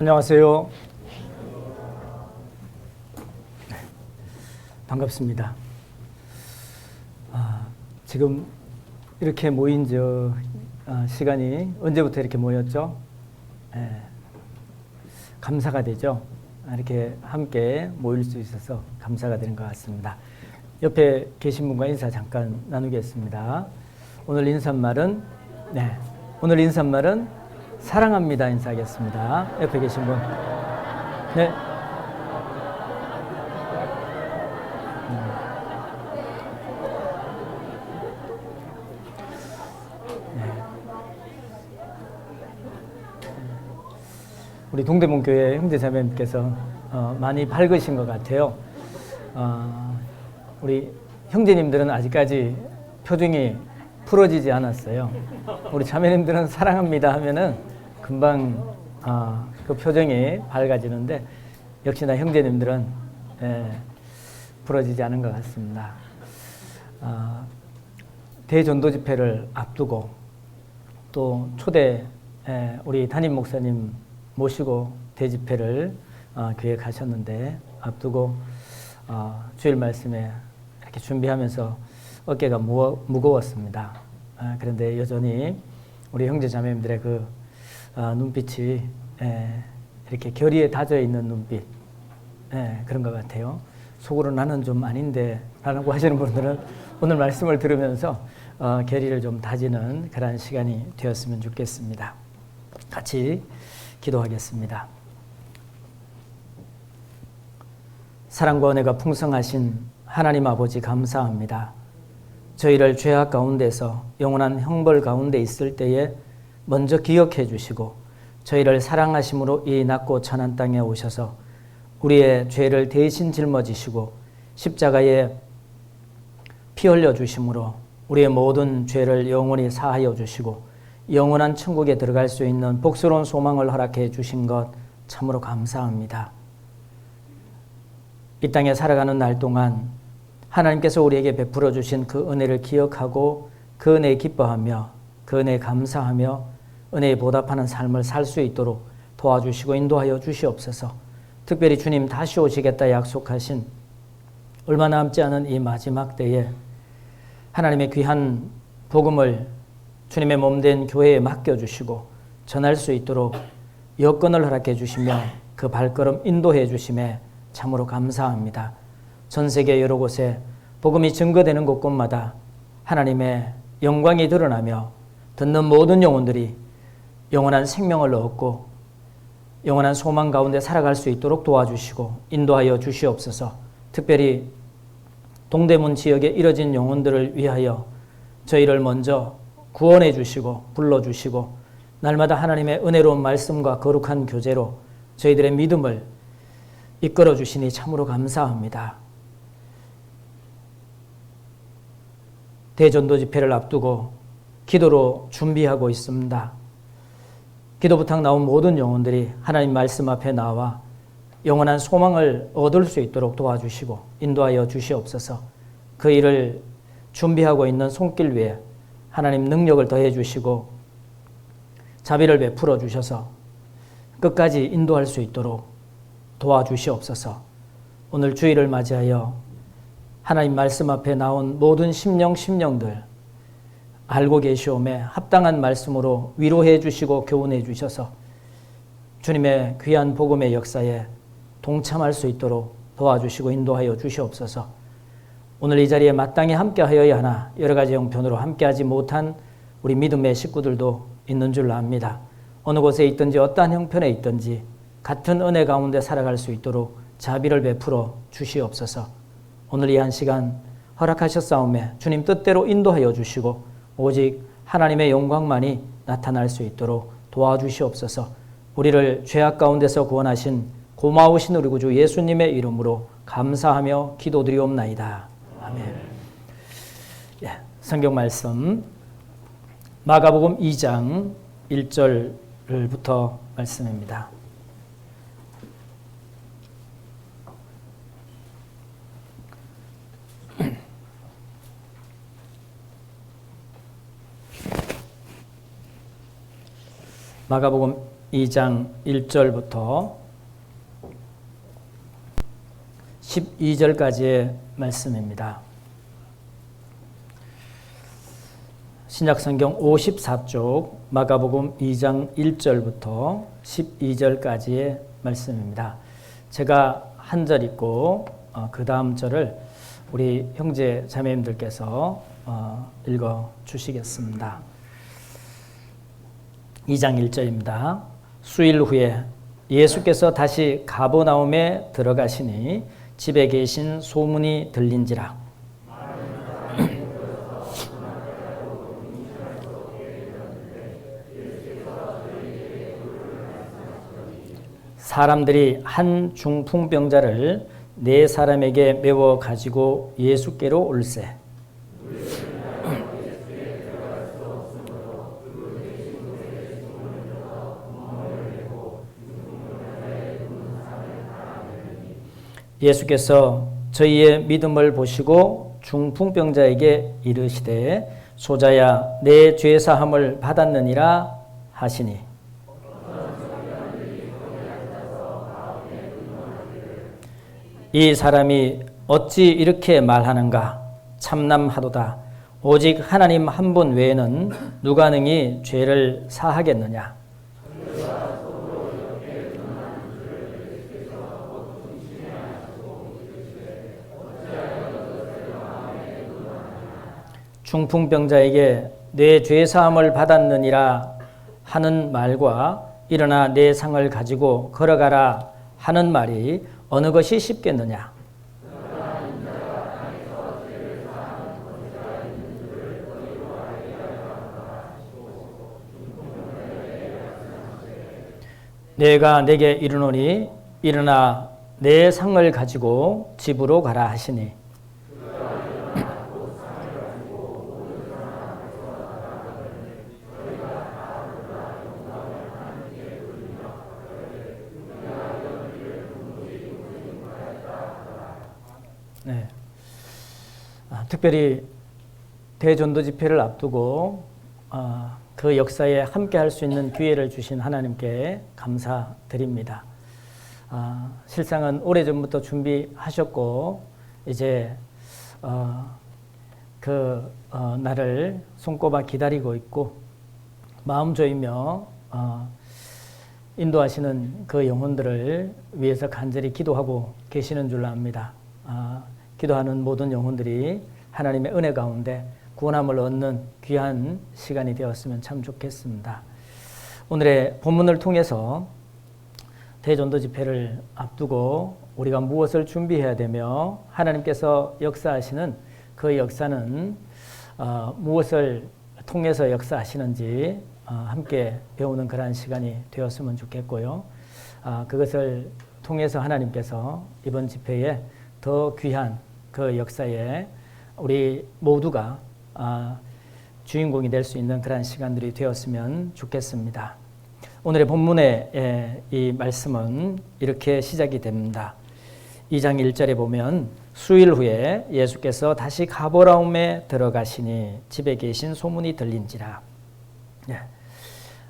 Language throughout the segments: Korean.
안녕하세요. 반갑습니다. 지금 이렇게 모인 시간이 언제부터 이렇게 모였죠? 감사가 되죠. 이렇게 함께 모일 수 있어서 감사가 되는 것 같습니다. 옆에 계신 분과 인사 잠깐 나누겠습니다. 오늘 인사말은 사랑합니다 인사하겠습니다. 옆에 계신 분. 네. 우리 동대문교회 형제자매님께서 많이 밝으신 것 같아요. 우리 형제님들은 아직까지 표정이 풀어지지 않았어요. 우리 자매님들은 사랑합니다 하면은 금방 그 표정이 밝아지는데 역시나 형제님들은 풀어지지 않은 것 같습니다. 대전도 집회를 앞두고 또 초대 우리 담임 목사님 모시고 대집회를 교회에 가셨는데 앞두고 주일 말씀에 이렇게 준비하면서 어깨가 무거웠습니다. 그런데 여전히 우리 형제 자매님들의 그 눈빛이 이렇게 결의에 다져 있는 눈빛 그런 것 같아요. 속으로 나는 좀 아닌데 라고 하시는 분들은 오늘 말씀을 들으면서 결의를 좀 다지는 그런 시간이 되었으면 좋겠습니다. 같이 기도하겠습니다. 사랑과 은혜가 풍성하신 하나님 아버지 감사합니다. 저희를 죄악 가운데서 영원한 형벌 가운데 있을 때에 먼저 기억해 주시고 저희를 사랑하심으로 이 낮고 천한 땅에 오셔서 우리의 죄를 대신 짊어지시고 십자가에 피 흘려 주심으로 우리의 모든 죄를 영원히 사하여 주시고 영원한 천국에 들어갈 수 있는 복스러운 소망을 허락해 주신 것 참으로 감사합니다. 이 땅에 살아가는 날 동안 하나님께서 우리에게 베풀어 주신 그 은혜를 기억하고 그 은혜에 기뻐하며 그 은혜에 감사하며 은혜에 보답하는 삶을 살 수 있도록 도와주시고 인도하여 주시옵소서. 특별히 주님 다시 오시겠다 약속하신 얼마 남지 않은 이 마지막 때에 하나님의 귀한 복음을 주님의 몸된 교회에 맡겨주시고 전할 수 있도록 여건을 허락해 주시며 그 발걸음 인도해 주심에 참으로 감사합니다. 전 세계 여러 곳에 복음이 증거되는 곳곳마다 하나님의 영광이 드러나며 듣는 모든 영혼들이 영원한 생명을 얻고 영원한 소망 가운데 살아갈 수 있도록 도와주시고 인도하여 주시옵소서. 특별히 동대문 지역에 이뤄진 영혼들을 위하여 저희를 먼저 구원해 주시고 불러주시고 날마다 하나님의 은혜로운 말씀과 거룩한 교제로 저희들의 믿음을 이끌어 주시니 참으로 감사합니다. 대전도 집회를 앞두고 기도로 준비하고 있습니다. 기도 부탁 나온 모든 영혼들이 하나님 말씀 앞에 나와 영원한 소망을 얻을 수 있도록 도와주시고 인도하여 주시옵소서. 그 일을 준비하고 있는 손길 위에 하나님 능력을 더해 주시고 자비를 베풀어 주셔서 끝까지 인도할 수 있도록 도와주시옵소서. 오늘 주일을 맞이하여 하나님 말씀 앞에 나온 모든 심령들 알고 계시오매 합당한 말씀으로 위로해 주시고 교훈해 주셔서 주님의 귀한 복음의 역사에 동참할 수 있도록 도와주시고 인도하여 주시옵소서. 오늘 이 자리에 마땅히 함께하여야 하나 여러 가지 형편으로 함께하지 못한 우리 믿음의 식구들도 있는 줄 압니다. 어느 곳에 있든지 어떠한 형편에 있든지 같은 은혜 가운데 살아갈 수 있도록 자비를 베풀어 주시옵소서. 오늘 이 한 시간 허락하셨사오매 주님 뜻대로 인도하여 주시고 오직 하나님의 영광만이 나타날 수 있도록 도와주시옵소서. 우리를 죄악 가운데서 구원하신 고마우신 우리 구주 예수님의 이름으로 감사하며 기도드리옵나이다. 아멘. 성경 말씀 마가복음 2장 1절부터 말씀입니다. 마가복음 2장 1절부터 12절까지의 말씀입니다. 신약성경 54쪽 마가복음 2장 1절부터 12절까지의 말씀입니다. 제가 한 절 읽고 그 다음 절을 우리 형제 자매님들께서 읽어 주시겠습니다. 2장 1절입니다. 수일 후에 예수께서 다시 가버나움에 들어가시니 집에 계신 소문이 들린지라. 사람들이 한 중풍병자를 네 사람에게 메워 가지고 예수께로 올세. 예수께서 저희의 믿음을 보시고 중풍병자에게 이르시되 소자야 내 죄사함을 받았느니라 하시니 이 사람이 어찌 이렇게 말하는가 참남하도다. 오직 하나님 한 분 외에는 누가 능히 죄를 사하겠느냐. 중풍병자에게 내 죄사함을 받았느니라 하는 말과 일어나 내 상을 가지고 걸어가라 하는 말이 어느 것이 쉽겠느냐. 내가 내게 이르노니 일어나 내 상을 가지고 집으로 가라 하시니 네. 특별히 대전도 집회를 앞두고 그 역사에 함께 할 수 있는 기회를 주신 하나님께 감사드립니다. 실상은 오래전부터 준비하셨고 이제 그 날을 손꼽아 기다리고 있고 마음 조이며 인도하시는 그 영혼들을 위해서 간절히 기도하고 계시는 줄로 압니다. 기도하는 모든 영혼들이 하나님의 은혜 가운데 구원함을 얻는 귀한 시간이 되었으면 참 좋겠습니다. 오늘의 본문을 통해서 대전도 집회를 앞두고 우리가 무엇을 준비해야 되며 하나님께서 역사하시는 그 역사는 무엇을 통해서 역사하시는지 함께 배우는 그러한 시간이 되었으면 좋겠고요. 그것을 통해서 하나님께서 이번 집회에 더 귀한 그 역사에 우리 모두가 주인공이 될 수 있는 그런 시간들이 되었으면 좋겠습니다. 오늘의 본문의 이 말씀은 이렇게 시작이 됩니다. 2장 1절에 보면 수일 후에 예수께서 다시 가버나움에 들어가시니 집에 계신 소문이 들린지라.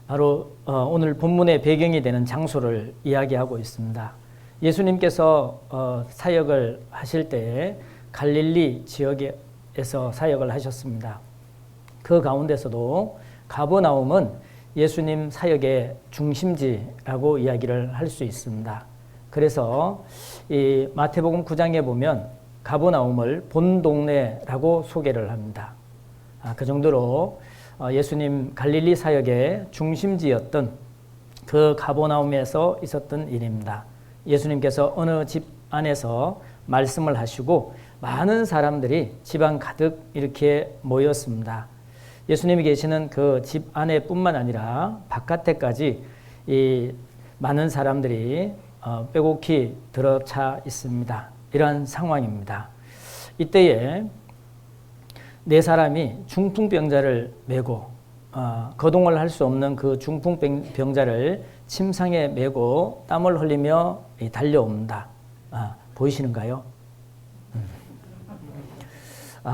바로 오늘 본문의 배경이 되는 장소를 이야기하고 있습니다. 예수님께서 사역을 하실 때에 갈릴리 지역에서 사역을 하셨습니다. 그 가운데서도 가버나움은 예수님 사역의 중심지라고 이야기를 할 수 있습니다. 그래서 이 마태복음 9장에 보면 가버나움을 본 동네라고 소개를 합니다. 그 정도로 예수님 갈릴리 사역의 중심지였던 그 가버나움에서 있었던 일입니다. 예수님께서 어느 집 안에서 말씀을 하시고 많은 사람들이 집안 가득 이렇게 모였습니다. 예수님이 계시는 그 집 안에뿐만 아니라 바깥에까지 이 많은 사람들이 빼곡히 들어차 있습니다. 이런 상황입니다. 이때에 네 사람이 중풍병자를 메고 거동을 할 수 없는 그 중풍병자를 침상에 메고 땀을 흘리며 달려옵니다. 보이시는가요?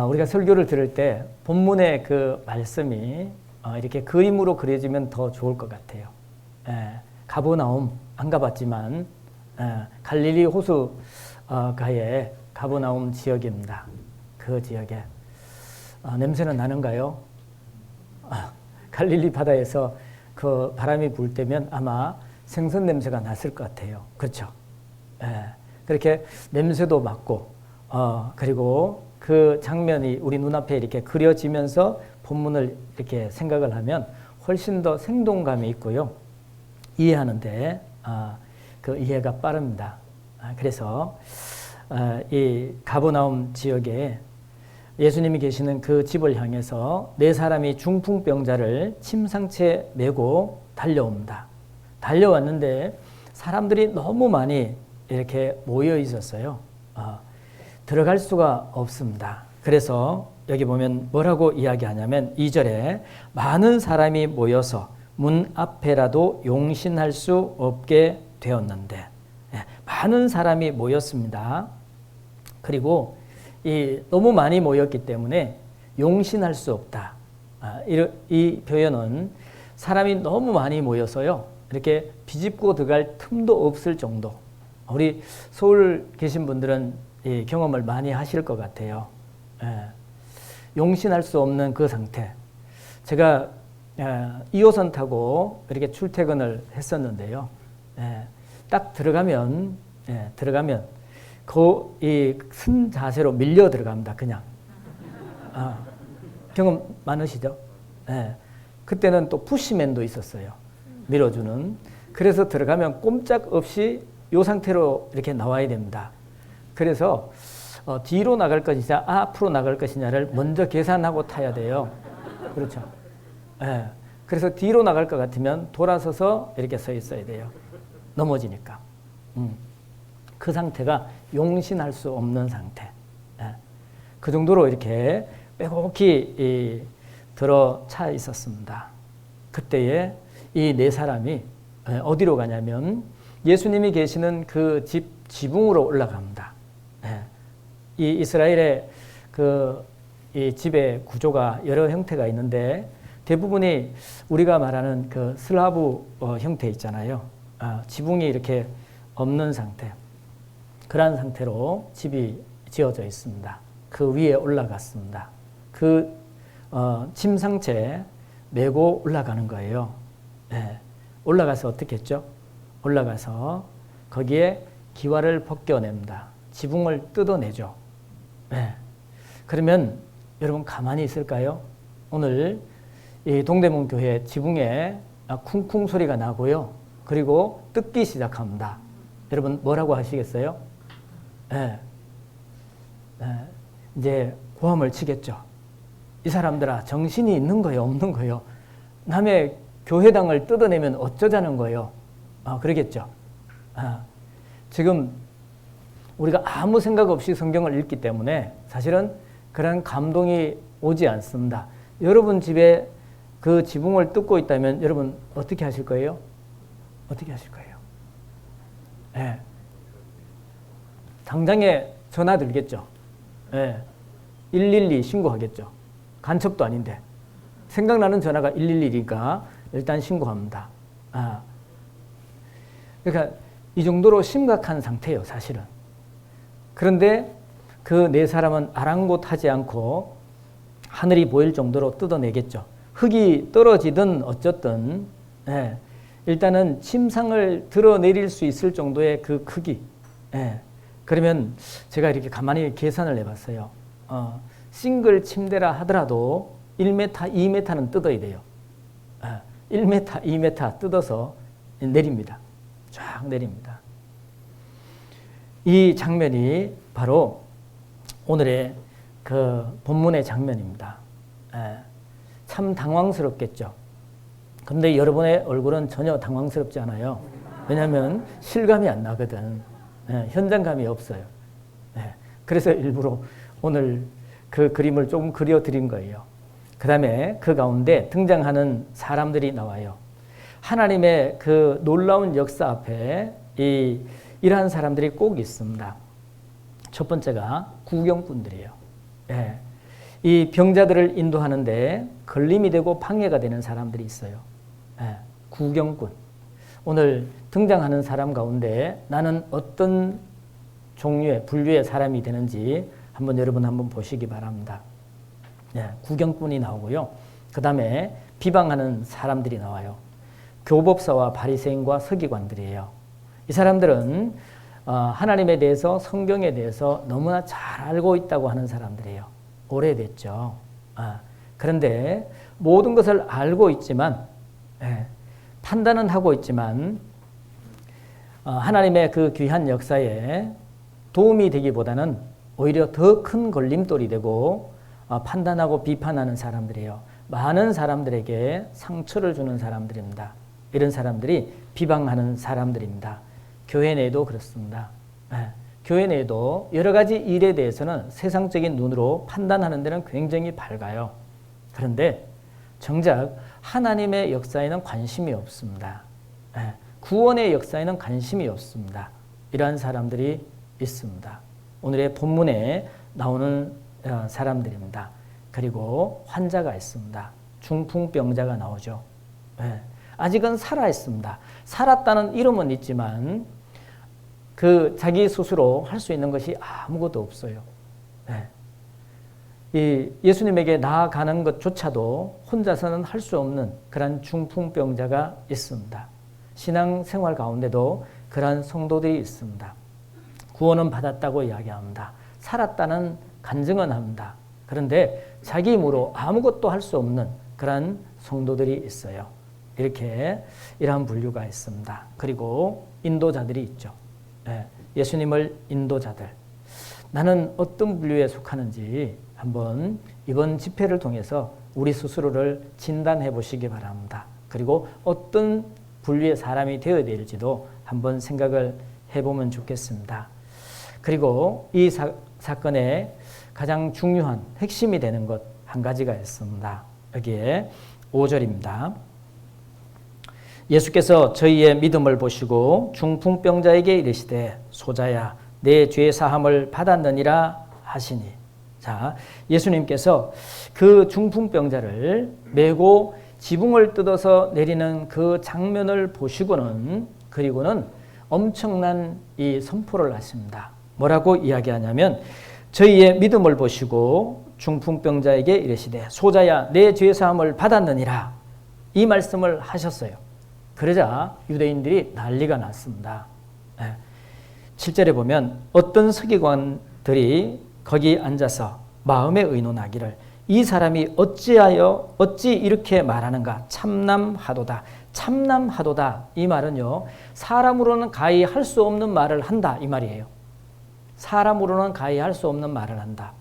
우리가 설교를 들을 때 본문의 그 말씀이 이렇게 그림으로 그려지면 더 좋을 것 같아요. 가버나움 안 가봤지만 갈릴리 호수가에 가버나움 지역입니다. 그 지역에 냄새는 나는가요? 갈릴리 바다에서 그 바람이 불 때면 아마 생선 냄새가 났을 것 같아요. 그렇죠? 그렇게 냄새도 맡고 그리고 그 장면이 우리 눈앞에 이렇게 그려지면서 본문을 이렇게 생각을 하면 훨씬 더 생동감이 있고요. 이해하는데 그 이해가 빠릅니다. 그래서 이 가버나움 지역에 예수님이 계시는 그 집을 향해서 네 사람이 중풍병자를 침상채 메고 달려옵니다. 달려왔는데 사람들이 너무 많이 이렇게 모여 있었어요. 들어갈 수가 없습니다. 그래서 여기 보면 뭐라고 이야기하냐면 2절에 많은 사람이 모여서 문 앞에라도 용신할 수 없게 되었는데 많은 사람이 모였습니다. 그리고 너무 많이 모였기 때문에 용신할 수 없다. 이 표현은 사람이 너무 많이 모여서요. 이렇게 비집고 들어갈 틈도 없을 정도. 우리 서울 계신 분들은 경험을 많이 하실 것 같아요. 용신할 수 없는 그 상태. 제가 2호선 타고 이렇게 출퇴근을 했었는데요. 딱 들어가면 큰 자세로 밀려 들어갑니다. 그냥. 경험 많으시죠? 그때는 또 푸시맨도 있었어요. 밀어주는. 그래서 들어가면 꼼짝없이 이 상태로 이렇게 나와야 됩니다. 그래서 뒤로 나갈 것이냐 앞으로 나갈 것이냐를 먼저 계산하고 타야 돼요. 그렇죠? 그래서 뒤로 나갈 것 같으면 돌아서서 이렇게 서 있어야 돼요. 넘어지니까. 그 상태가 용신할 수 없는 상태. 그 정도로 이렇게 빼곡히 들어차 있었습니다. 그때에 이 네 사람이 어디로 가냐면 예수님이 계시는 그 집 지붕으로 올라갑니다. 이 이스라엘의 이 집의 구조가 여러 형태가 있는데 대부분이 우리가 말하는 그 슬라브 형태 있잖아요. 지붕이 이렇게 없는 상태. 그러한 상태로 집이 지어져 있습니다. 그 위에 올라갔습니다. 그 침상채 메고 올라가는 거예요. 올라가서 어떻게 했죠? 올라가서 거기에 기와를 벗겨냅니다. 지붕을 뜯어내죠. 그러면 여러분 가만히 있을까요? 오늘 이 동대문 교회 지붕에 쿵쿵 소리가 나고요. 그리고 뜯기 시작합니다. 여러분 뭐라고 하시겠어요? 이제 고함을 치겠죠. 이 사람들아 정신이 있는 거요 없는 거요? 남의 교회당을 뜯어내면 어쩌자는 거요? 그러겠죠. 지금 우리가 아무 생각 없이 성경을 읽기 때문에 사실은 그런 감동이 오지 않습니다. 여러분 집에 그 지붕을 뜯고 있다면 여러분 어떻게 하실 거예요? 어떻게 하실 거예요? 당장에 전화 들겠죠. 112 신고하겠죠. 간첩도 아닌데. 생각나는 전화가 111이니까 일단 신고합니다. 그러니까 이 정도로 심각한 상태예요, 사실은. 그런데 그 네 사람은 아랑곳하지 않고 하늘이 보일 정도로 뜯어내겠죠. 흙이 떨어지든 어쨌든 일단은 침상을 드러내릴 수 있을 정도의 그 크기. 그러면 제가 이렇게 가만히 계산을 해봤어요. 싱글 침대라 하더라도 1m, 2m는 뜯어야 돼요. 1m, 2m 뜯어서 내립니다. 쫙 내립니다. 이 장면이 바로 오늘의 그 본문의 장면입니다. 참 당황스럽겠죠. 그런데 여러분의 얼굴은 전혀 당황스럽지 않아요. 왜냐하면 실감이 안 나거든. 현장감이 없어요. 그래서 일부러 오늘 그 그림을 조금 그려드린 거예요. 그 다음에 그 가운데 등장하는 사람들이 나와요. 하나님의 그 놀라운 역사 앞에 이러한 사람들이 꼭 있습니다. 첫 번째가 구경꾼들이에요. 이 병자들을 인도하는데 걸림이 되고 방해가 되는 사람들이 있어요. 구경꾼. 오늘 등장하는 사람 가운데 나는 어떤 종류의 분류의 사람이 되는지 여러분 한번 보시기 바랍니다. 구경꾼이 나오고요. 그 다음에 비방하는 사람들이 나와요. 교법사와 바리새인과 서기관들이에요. 이 사람들은 하나님에 대해서, 성경에 대해서 너무나 잘 알고 있다고 하는 사람들이에요. 오래됐죠. 그런데 모든 것을 알고 있지만, 판단은 하고 있지만 하나님의 그 귀한 역사에 도움이 되기보다는 오히려 더 큰 걸림돌이 되고 판단하고 비판하는 사람들이에요. 많은 사람들에게 상처를 주는 사람들입니다. 이런 사람들이 비방하는 사람들입니다. 교회 내에도 그렇습니다. 교회 내에도 여러 가지 일에 대해서는 세상적인 눈으로 판단하는 데는 굉장히 밝아요. 그런데 정작 하나님의 역사에는 관심이 없습니다. 구원의 역사에는 관심이 없습니다. 이러한 사람들이 있습니다. 오늘의 본문에 나오는 사람들입니다. 그리고 환자가 있습니다. 중풍병자가 나오죠. 아직은 살아있습니다. 살았다는 이름은 있지만 그 자기 스스로 할 수 있는 것이 아무것도 없어요. 이 예수님에게 나아가는 것조차도 혼자서는 할 수 없는 그런 중풍병자가 있습니다. 신앙생활 가운데도 그러한 성도들이 있습니다. 구원은 받았다고 이야기합니다. 살았다는 간증은 합니다. 그런데 자기 힘으로 아무것도 할 수 없는 그런 성도들이 있어요. 이렇게 이러한 분류가 있습니다. 그리고 인도자들이 있죠. 예수님을 인도자들. 나는 어떤 분류에 속하는지 한번 이번 집회를 통해서 우리 스스로를 진단해 보시기 바랍니다. 그리고 어떤 분류의 사람이 되어야 될지도 한번 생각을 해보면 좋겠습니다. 그리고 이 사건의 가장 중요한 핵심이 되는 것 한 가지가 있습니다. 여기에 5절입니다. 예수께서 저희의 믿음을 보시고 중풍병자에게 이르시되 소자야 내 죄 사함을 받았느니라 하시니. 자, 예수님께서 그 중풍병자를 메고 지붕을 뜯어서 내리는 그 장면을 보시고는 그리고는 엄청난 이 선포를 하십니다. 뭐라고 이야기하냐면 저희의 믿음을 보시고 중풍병자에게 이르시되 소자야 내 죄 사함을 받았느니라 이 말씀을 하셨어요. 그러자 유대인들이 난리가 났습니다. 7절에 보면 어떤 서기관들이 거기 앉아서 마음에 의논하기를 이 사람이 어찌 이렇게 말하는가 참남하도다. 참남하도다 이 말은요 사람으로는 가히 할 수 없는 말을 한다 이 말이에요. 사람으로는 가히 할 수 없는 말을 한다.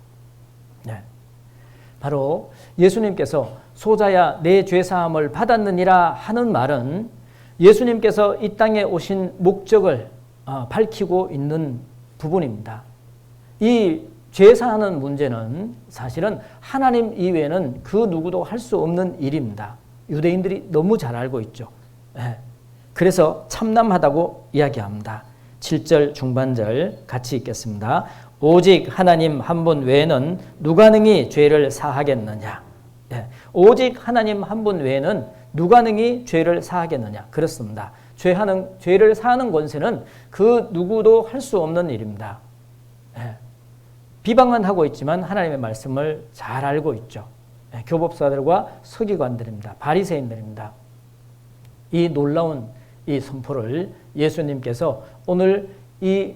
바로 예수님께서 소자야 내 죄사함을 받았느니라 하는 말은 예수님께서 이 땅에 오신 목적을 밝히고 있는 부분입니다. 이 죄사하는 문제는 사실은 하나님 이외에는 그 누구도 할 수 없는 일입니다. 유대인들이 너무 잘 알고 있죠. 그래서 참남하다고 이야기합니다. 7절 중반절 같이 읽겠습니다. 오직 하나님 한 분 외에는 누가 능히 죄를 사하겠느냐. 오직 하나님 한 분 외에는 누가 능히 죄를 사하겠느냐. 그렇습니다. 죄를 사하는 권세는 그 누구도 할 수 없는 일입니다. 비방은 하고 있지만 하나님의 말씀을 잘 알고 있죠. 교법사들과 서기관들입니다. 바리새인들입니다. 이 놀라운 이 선포를 예수님께서 오늘 이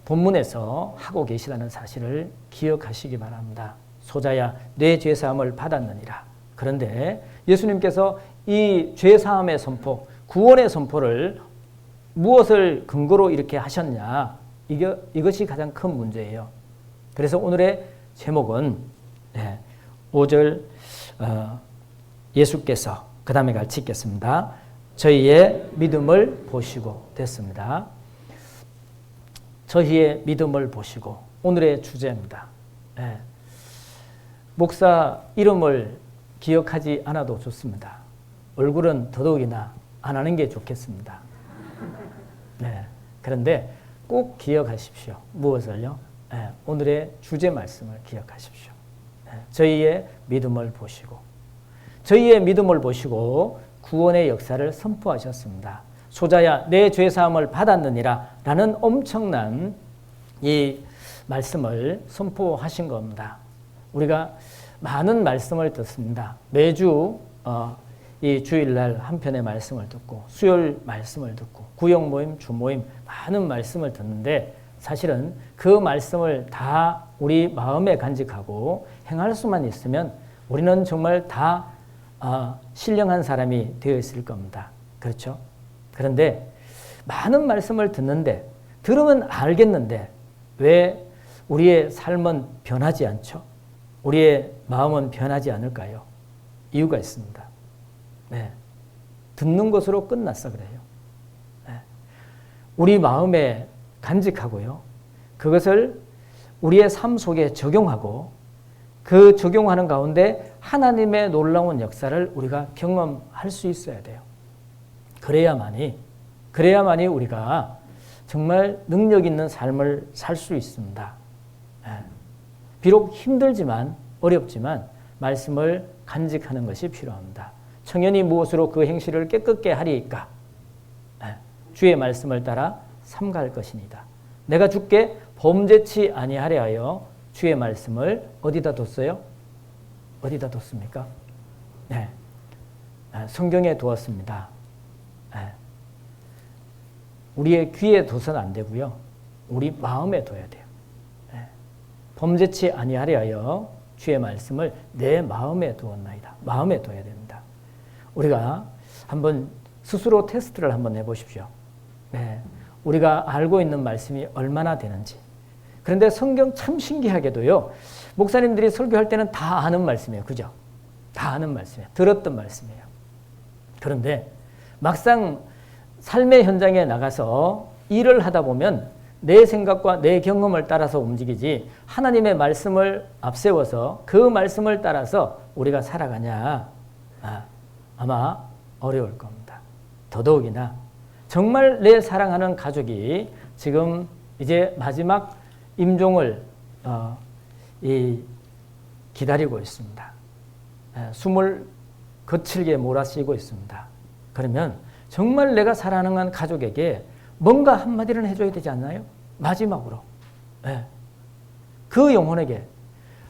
본문에서 하고 계시다는 사실을 기억하시기 바랍니다. 소자야 내 죄사함을 받았느니라. 그런데 예수님께서 이 죄사함의 선포, 구원의 선포를 무엇을 근거로 이렇게 하셨냐. 이것이 가장 큰 문제예요. 그래서 오늘의 제목은 5절 예수께서 그 다음에 같이 읽겠습니다. 저희의 믿음을 보시고 됐습니다. 저희의 믿음을 보시고 오늘의 주제입니다. 목사 이름을 기억하지 않아도 좋습니다. 얼굴은 더더욱이나 안 하는 게 좋겠습니다. 그런데 꼭 기억하십시오. 무엇을요? 오늘의 주제 말씀을 기억하십시오. 저희의 믿음을 보시고 저희의 믿음을 보시고 구원의 역사를 선포하셨습니다. 소자야 내 죄사함을 받았느니라 라는 엄청난 이 말씀을 선포하신 겁니다. 우리가 많은 말씀을 듣습니다. 매주 이 주일날 한 편의 말씀을 듣고 수요일 말씀을 듣고 구역 모임, 주 모임 많은 말씀을 듣는데 사실은 그 말씀을 다 우리 마음에 간직하고 행할 수만 있으면 우리는 정말 다 신령한 사람이 되어 있을 겁니다. 그렇죠? 그런데 많은 말씀을 듣는데 들으면 알겠는데 왜 우리의 삶은 변하지 않죠? 우리의 마음은 변하지 않을까요? 이유가 있습니다. 네. 듣는 것으로 끝났어 그래요. 네. 우리 마음에 간직하고요. 그것을 우리의 삶 속에 적용하고 그 적용하는 가운데 하나님의 놀라운 역사를 우리가 경험할 수 있어야 돼요. 그래야만이 우리가 정말 능력 있는 삶을 살 수 있습니다. 비록 힘들지만 어렵지만 말씀을 간직하는 것이 필요합니다. 청년이 무엇으로 그 행실을 깨끗게 하리이까? 주의 말씀을 따라 삼갈 것이니다. 내가 주께 범죄치 아니하려 하여 주의 말씀을 어디다 뒀어요? 어디다 뒀습니까? 네. 성경에 두었습니다. 우리의 귀에 둬서는 안 되고요. 우리 마음에 둬야 돼요. 범죄치 아니하려 하여 주의 말씀을 내 마음에 두었나이다. 마음에 둬야 됩니다. 우리가 한번 스스로 테스트를 한번 해보십시오. 우리가 알고 있는 말씀이 얼마나 되는지. 그런데 성경 참 신기하게도요. 목사님들이 설교할 때는 다 아는 말씀이에요. 그죠? 다 아는 말씀이에요. 들었던 말씀이에요. 그런데 막상 삶의 현장에 나가서 일을 하다 보면 내 생각과 내 경험을 따라서 움직이지 하나님의 말씀을 앞세워서 그 말씀을 따라서 우리가 살아가냐? 아마 어려울 겁니다. 더더욱이나 정말 내 사랑하는 가족이 지금 이제 마지막 임종을 기다리고 있습니다. 숨을 거칠게 몰아쉬고 있습니다. 그러면 정말 내가 사랑하는 가족에게 뭔가 한마디는 해줘야 되지 않나요? 마지막으로. 그 영혼에게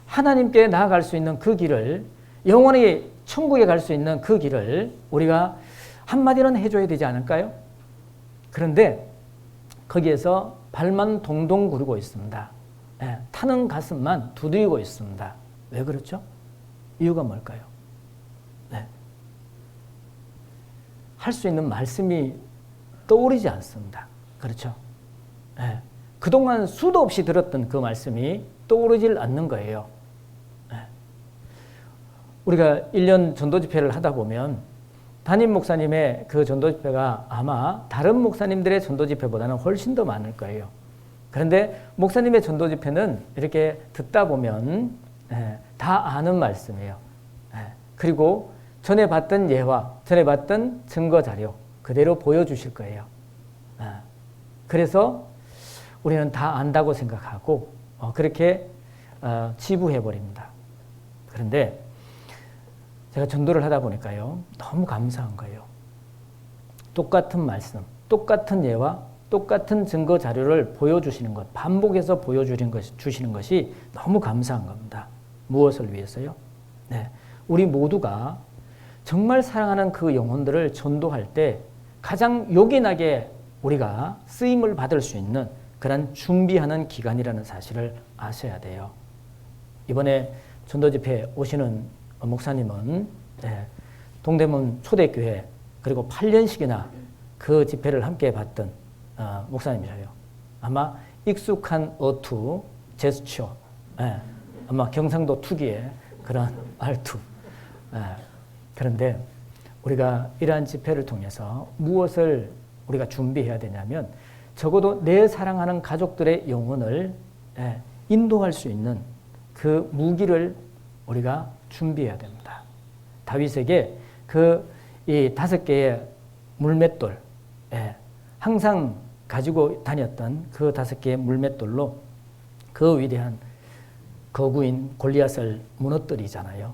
하나님께 나아갈 수 있는 그 길을, 영원히 천국에 갈 수 있는 그 길을 우리가 한마디는 해줘야 되지 않을까요? 그런데 거기에서 발만 동동 구르고 있습니다. 타는 가슴만 두드리고 있습니다. 왜 그렇죠? 이유가 뭘까요? 할 수 있는 말씀이 떠오르지 않습니다. 그렇죠? 그동안 수도 없이 들었던 그 말씀이 떠오르질 않는 거예요. 우리가 1년 전도 집회를 하다 보면 담임 목사님의 그 전도 집회가 아마 다른 목사님들의 전도 집회보다는 훨씬 더 많을 거예요. 그런데 목사님의 전도 집회는 이렇게 듣다 보면 다 아는 말씀이에요. 그리고 전에 봤던 예화, 전에 봤던 증거 자료 그대로 보여주실 거예요. 그래서 우리는 다 안다고 생각하고 그렇게 치부해버립니다. 그런데 제가 전도를 하다 보니까요. 너무 감사한 거예요. 똑같은 말씀, 똑같은 예화, 똑같은 증거 자료를 보여주시는 것, 반복해서 보여주시는 것이 너무 감사한 겁니다. 무엇을 위해서요? 우리 모두가 정말 사랑하는 그 영혼들을 전도할 때 가장 요긴하게 우리가 쓰임을 받을 수 있는 그런 준비하는 기간이라는 사실을 아셔야 돼요. 이번에 전도 집회에 오시는 목사님은 동대문 초대교회 그리고 8년씩이나 그 집회를 함께 봤던 목사님이셔요. 아마 익숙한 어투, 제스처, 아마 경상도 특유의 그런 말투. 그런데 우리가 이러한 집회를 통해서 무엇을 우리가 준비해야 되냐면 적어도 내 사랑하는 가족들의 영혼을 인도할 수 있는 그 무기를 우리가 준비해야 됩니다. 다윗에게 이 5개의 물맷돌, 항상 가지고 다녔던 그 5개의 물맷돌로 그 위대한 거구인 골리앗을 무너뜨리잖아요.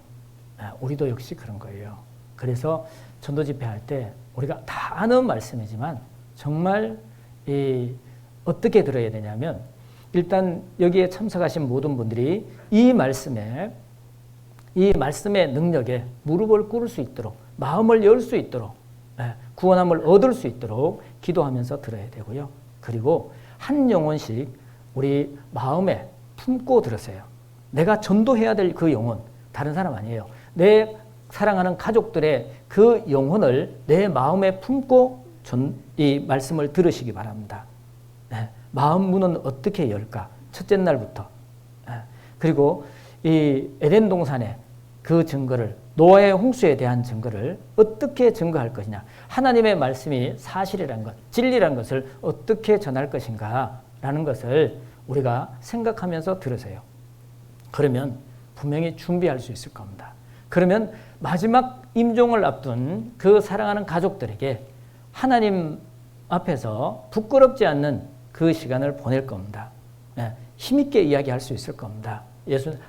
우리도 역시 그런 거예요. 그래서 전도 집회할 때 우리가 다 아는 말씀이지만 정말 어떻게 들어야 되냐면 일단 여기에 참석하신 모든 분들이 이 말씀의 능력에 무릎을 꿇을 수 있도록 마음을 열 수 있도록 구원함을 얻을 수 있도록 기도하면서 들어야 되고요. 그리고 한 영혼씩 우리 마음에 품고 들으세요. 내가 전도해야 될 그 영혼, 다른 사람 아니에요. 내 사랑하는 가족들의 그 영혼을 내 마음에 품고 이 말씀을 들으시기 바랍니다. 마음 문은 어떻게 열까? 첫째 날부터. 그리고 이 에덴 동산의 그 증거를, 노아의 홍수에 대한 증거를 어떻게 증거할 것이냐, 하나님의 말씀이 사실이라는 것, 진리라는 것을 어떻게 전할 것인가 라는 것을 우리가 생각하면서 들으세요. 그러면 분명히 준비할 수 있을 겁니다. 그러면 마지막 임종을 앞둔 그 사랑하는 가족들에게 하나님 앞에서 부끄럽지 않는 그 시간을 보낼 겁니다. 힘있게 이야기할 수 있을 겁니다.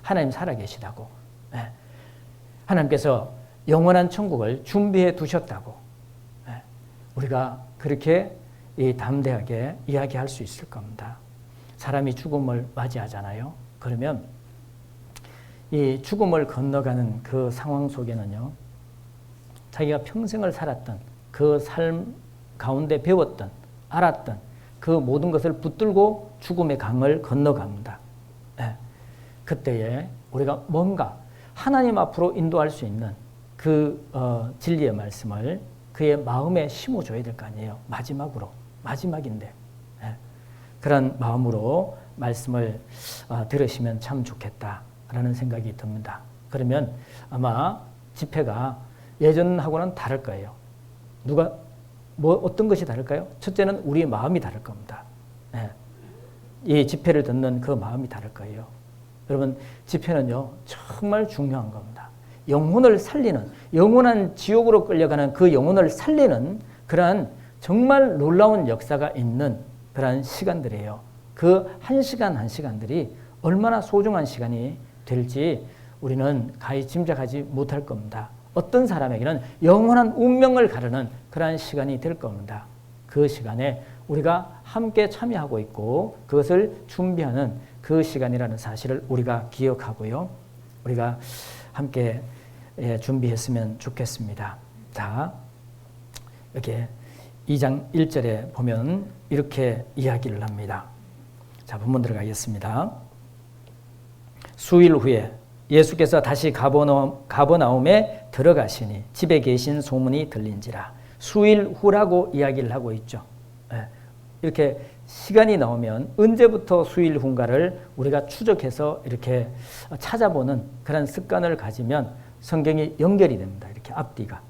하나님 살아계시다고. 하나님께서 영원한 천국을 준비해 두셨다고. 우리가 그렇게 담대하게 이야기할 수 있을 겁니다. 사람이 죽음을 맞이하잖아요. 그러면 이 죽음을 건너가는 그 상황 속에는요, 자기가 평생을 살았던 그 삶 가운데 배웠던, 알았던 그 모든 것을 붙들고 죽음의 강을 건너갑니다. 그때에 우리가 뭔가 하나님 앞으로 인도할 수 있는 그 진리의 말씀을 그의 마음에 심어줘야 될 거 아니에요. 마지막인데. 그런 마음으로 말씀을 들으시면 참 좋겠다라는 생각이 듭니다. 그러면 아마 집회가 예전하고는 다를 거예요. 어떤 것이 다를까요? 첫째는 우리의 마음이 다를 겁니다. 이 집회를 듣는 그 마음이 다를 거예요. 여러분, 집회는요, 정말 중요한 겁니다. 영혼을 살리는, 영원한 지옥으로 끌려가는 그 영혼을 살리는 그러한 정말 놀라운 역사가 있는 그러한 시간들이에요. 그 한 시간 한 시간들이 얼마나 소중한 시간이 될지 우리는 가히 짐작하지 못할 겁니다. 어떤 사람에게는 영원한 운명을 가르는 그러한 시간이 될 겁니다. 그 시간에 우리가 함께 참여하고 있고 그것을 준비하는 그 시간이라는 사실을 우리가 기억하고요. 우리가 함께 준비했으면 좋겠습니다. 자, 이렇게 2장 1절에 보면 이렇게 이야기를 합니다. 자, 본문 들어가겠습니다. 수일 후에 예수께서 다시 가버나움에 들어가시니 집에 계신 소문이 들린지라. 수일 후라고 이야기를 하고 있죠. 이렇게 시간이 나오면 언제부터 수일 후인가를 우리가 추적해서 이렇게 찾아보는 그런 습관을 가지면 성경이 연결이 됩니다. 이렇게 앞뒤가.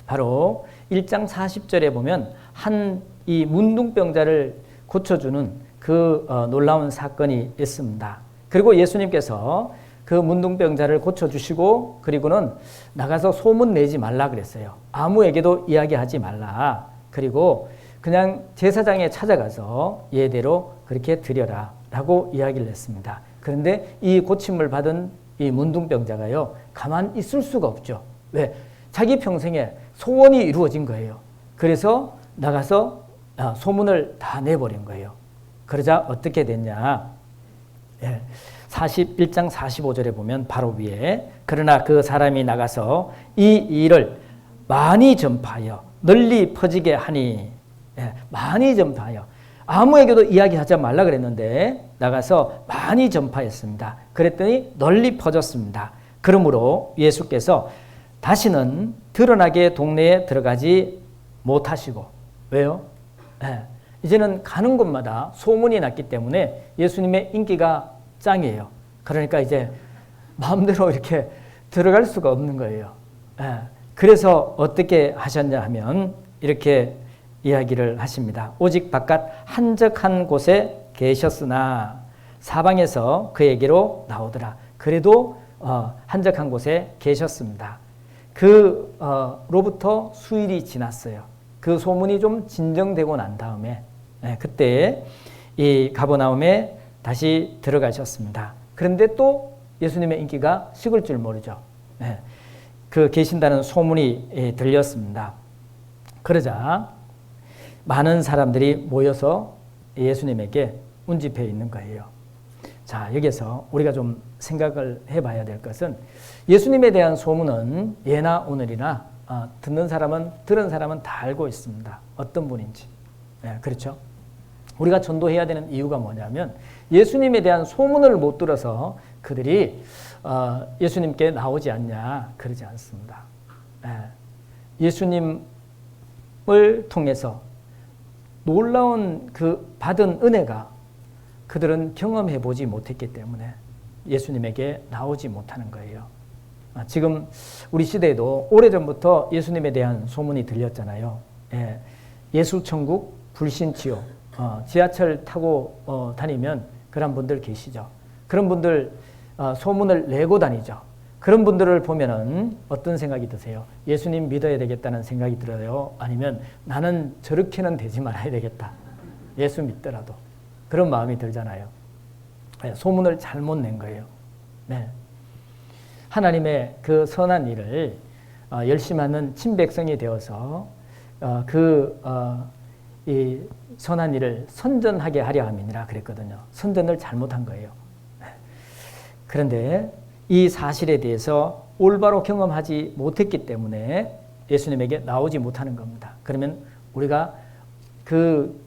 바로 1장 40절에 보면 이 문둥병자를 고쳐주는 그 놀라운 사건이 있습니다. 그리고 예수님께서 그 문둥병자를 고쳐주시고 그리고는 나가서 소문 내지 말라 그랬어요. 아무에게도 이야기하지 말라. 그리고 그냥 제사장에 찾아가서 예대로 그렇게 드려라 라고 이야기를 했습니다. 그런데 이 고침을 받은 이 문둥병자가요, 가만 있을 수가 없죠. 왜? 자기 평생에 소원이 이루어진 거예요. 그래서 나가서 소문을 다 내버린 거예요. 그러자 어떻게 됐냐? 41장 45절에 보면 바로 위에 그러나 그 사람이 나가서 이 일을 많이 전파하여 널리 퍼지게 하니, 많이 전파하여, 아무에게도 이야기하지 말라 그랬는데 나가서 많이 전파했습니다. 그랬더니 널리 퍼졌습니다. 그러므로 예수께서 다시는 드러나게 동네에 들어가지 못하시고, 왜요? 이제는 가는 곳마다 소문이 났기 때문에 예수님의 인기가 짱이에요. 그러니까 이제 마음대로 이렇게 들어갈 수가 없는 거예요. 그래서 어떻게 하셨냐 하면 이렇게 이야기를 하십니다. 오직 바깥 한적한 곳에 계셨으나 사방에서 그에게로 나오더라. 그래도 한적한 곳에 계셨습니다. 그로부터 수일이 지났어요. 그 소문이 좀 진정되고 난 다음에 그때 이 가버나움에 다시 들어가셨습니다. 그런데 또 예수님의 인기가 식을 줄 모르죠. 계신다는 소문이 들렸습니다. 그러자 많은 사람들이 모여서 예수님에게 운집해 있는 거예요. 자, 여기서 우리가 좀 생각을 해봐야 될 것은 예수님에 대한 소문은 예나 오늘이나 들은 사람은 다 알고 있습니다. 어떤 분인지. 네, 그렇죠? 우리가 전도해야 되는 이유가 뭐냐면 예수님에 대한 소문을 못 들어서 그들이 예수님께 나오지 않냐 그러지 않습니다. 예수님을 통해서 놀라운 그 받은 은혜가 그들은 경험해 보지 못했기 때문에 예수님에게 나오지 못하는 거예요. 지금 우리 시대에도 오래전부터 예수님에 대한 소문이 들렸잖아요. 예수천국, 불신치요. 지하철 타고 다니면 그런 분들 계시죠. 그런 분들 소문을 내고 다니죠. 그런 분들을 보면은 어떤 생각이 드세요? 예수님 믿어야 되겠다는 생각이 들어요? 아니면 나는 저렇게는 되지 말아야 되겠다. 예수 믿더라도. 그런 마음이 들잖아요. 소문을 잘못 낸 거예요. 네. 하나님의 그 선한 일을 열심히 하는 친백성이 되어서 이 선한 일을 선전하게 하려 함이니라 그랬거든요. 선전을 잘못한 거예요. 그런데 이 사실에 대해서 올바로 경험하지 못했기 때문에 예수님에게 나오지 못하는 겁니다. 그러면 우리가 그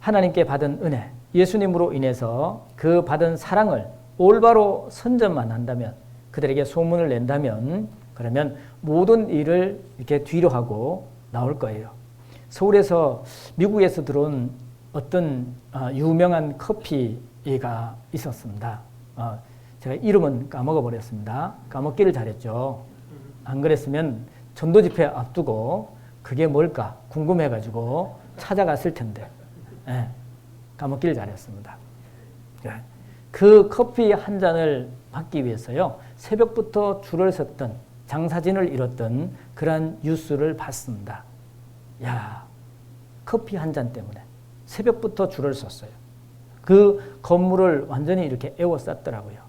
하나님께 받은 은혜, 예수님으로 인해서 그 받은 사랑을 올바로 선전만 한다면, 그들에게 소문을 낸다면, 그러면 모든 일을 이렇게 뒤로 하고 나올 거예요. 서울에서 미국에서 들어온 어떤 유명한 커피가 있었습니다. 제가 이름은 까먹어 버렸습니다. 까먹기를 잘했죠. 안 그랬으면 전도 집회 앞두고 그게 뭘까 궁금해가지고 찾아갔을 텐데 까먹기를 잘했습니다. 그 커피 한 잔을 받기 위해서요 새벽부터 줄을 섰던 장사진을 잃었던 그러한 뉴스를 봤습니다. 야, 커피 한 잔 때문에 새벽부터 줄을 섰어요. 그 건물을 완전히 이렇게 에워쌌더라고요.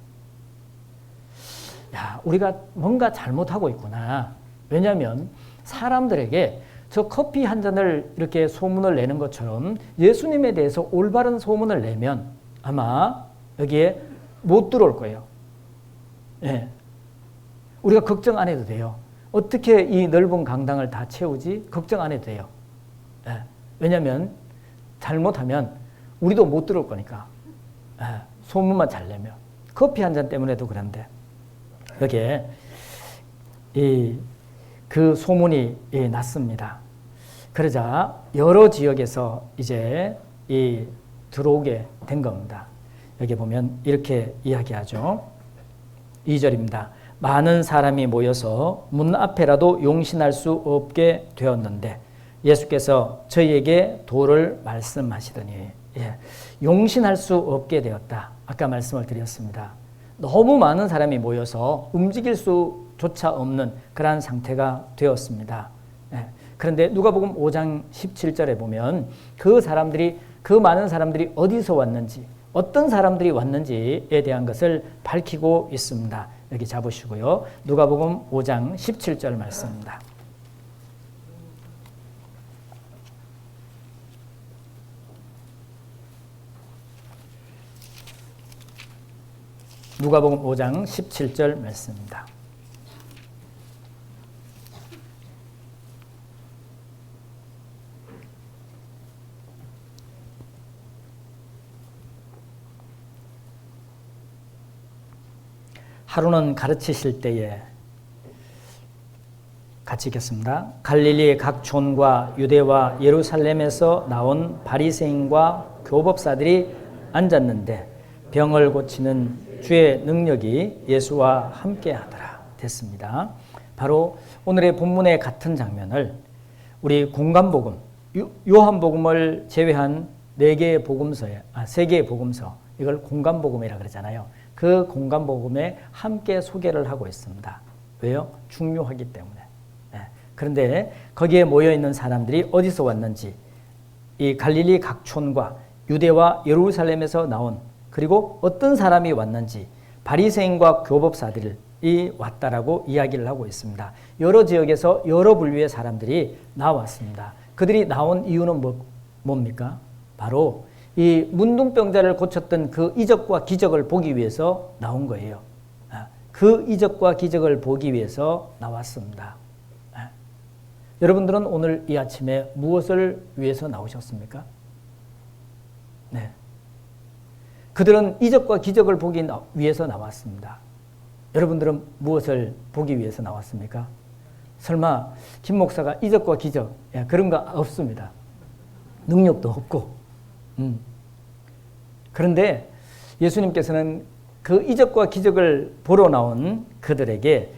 야, 우리가 뭔가 잘못하고 있구나. 왜냐하면 사람들에게 저 커피 한 잔을 이렇게 소문을 내는 것처럼 예수님에 대해서 올바른 소문을 내면 아마 여기에 못 들어올 거예요. 예. 우리가 걱정 안 해도 돼요. 어떻게 이 넓은 강당을 다 채우지? 걱정 안 해도 돼요. 예. 왜냐하면 잘못하면 우리도 못 들어올 거니까. 예. 소문만 잘 내면. 커피 한 잔 때문에도 그런데 여기에 그 소문이 났습니다. 그러자 여러 지역에서 이제 들어오게 된 겁니다. 여기 보면 이렇게 이야기하죠. 2절입니다. 많은 사람이 모여서 문 앞에라도 용신할 수 없게 되었는데 예수께서 저희에게 도를 말씀하시더니 용신할 수 없게 되었다. 아까 말씀을 드렸습니다. 너무 많은 사람이 모여서 움직일 수조차 없는 그러한 상태가 되었습니다. 그런데 누가복음 5장 17절에 보면 그 많은 사람들이 어디서 왔는지 어떤 사람들이 왔는지에 대한 것을 밝히고 있습니다. 여기 잡으시고요. 누가복음 5장 17절 말씀입니다. 누가복음 5장 17절 말씀입니다. 하루는 가르치실 때에 같이 읽겠습니다. 갈릴리의 각 촌과 유대와 예루살렘에서 나온 바리새인과 교법사들이 앉았는데 병을 고치는 주의 능력이 예수와 함께 하더라 됐습니다. 바로 오늘의 본문의 같은 장면을 우리 공간복음, 요한복음을 제외한 4개의 복음서에 3개의 복음서, 이걸 공간복음이라 그러잖아요. 그 공간복음에 함께 소개를 하고 있습니다. 왜요? 중요하기 때문에. 그런데 거기에 모여있는 사람들이 어디서 왔는지, 이 갈릴리 각촌과 유대와 예루살렘에서 나온, 그리고 어떤 사람이 왔는지, 바리새인과 교법사들을 왔다라고 이야기를 하고 있습니다. 여러 지역에서 여러 분류의 사람들이 나왔습니다. 그들이 나온 이유는 뭡니까? 바로 이 문둥병자를 고쳤던 그 이적과 기적을 보기 위해서 나온 거예요. 그 이적과 기적을 보기 위해서 나왔습니다. 여러분들은 오늘 이 아침에 무엇을 위해서 나오셨습니까? 네. 그들은 이적과 기적을 보기 위해서 나왔습니다. 여러분들은 무엇을 보기 위해서 나왔습니까? 설마 김 목사가 이적과 기적 그런 거 없습니다. 능력도 없고. 그런데 예수님께서는 그 이적과 기적을 보러 나온 그들에게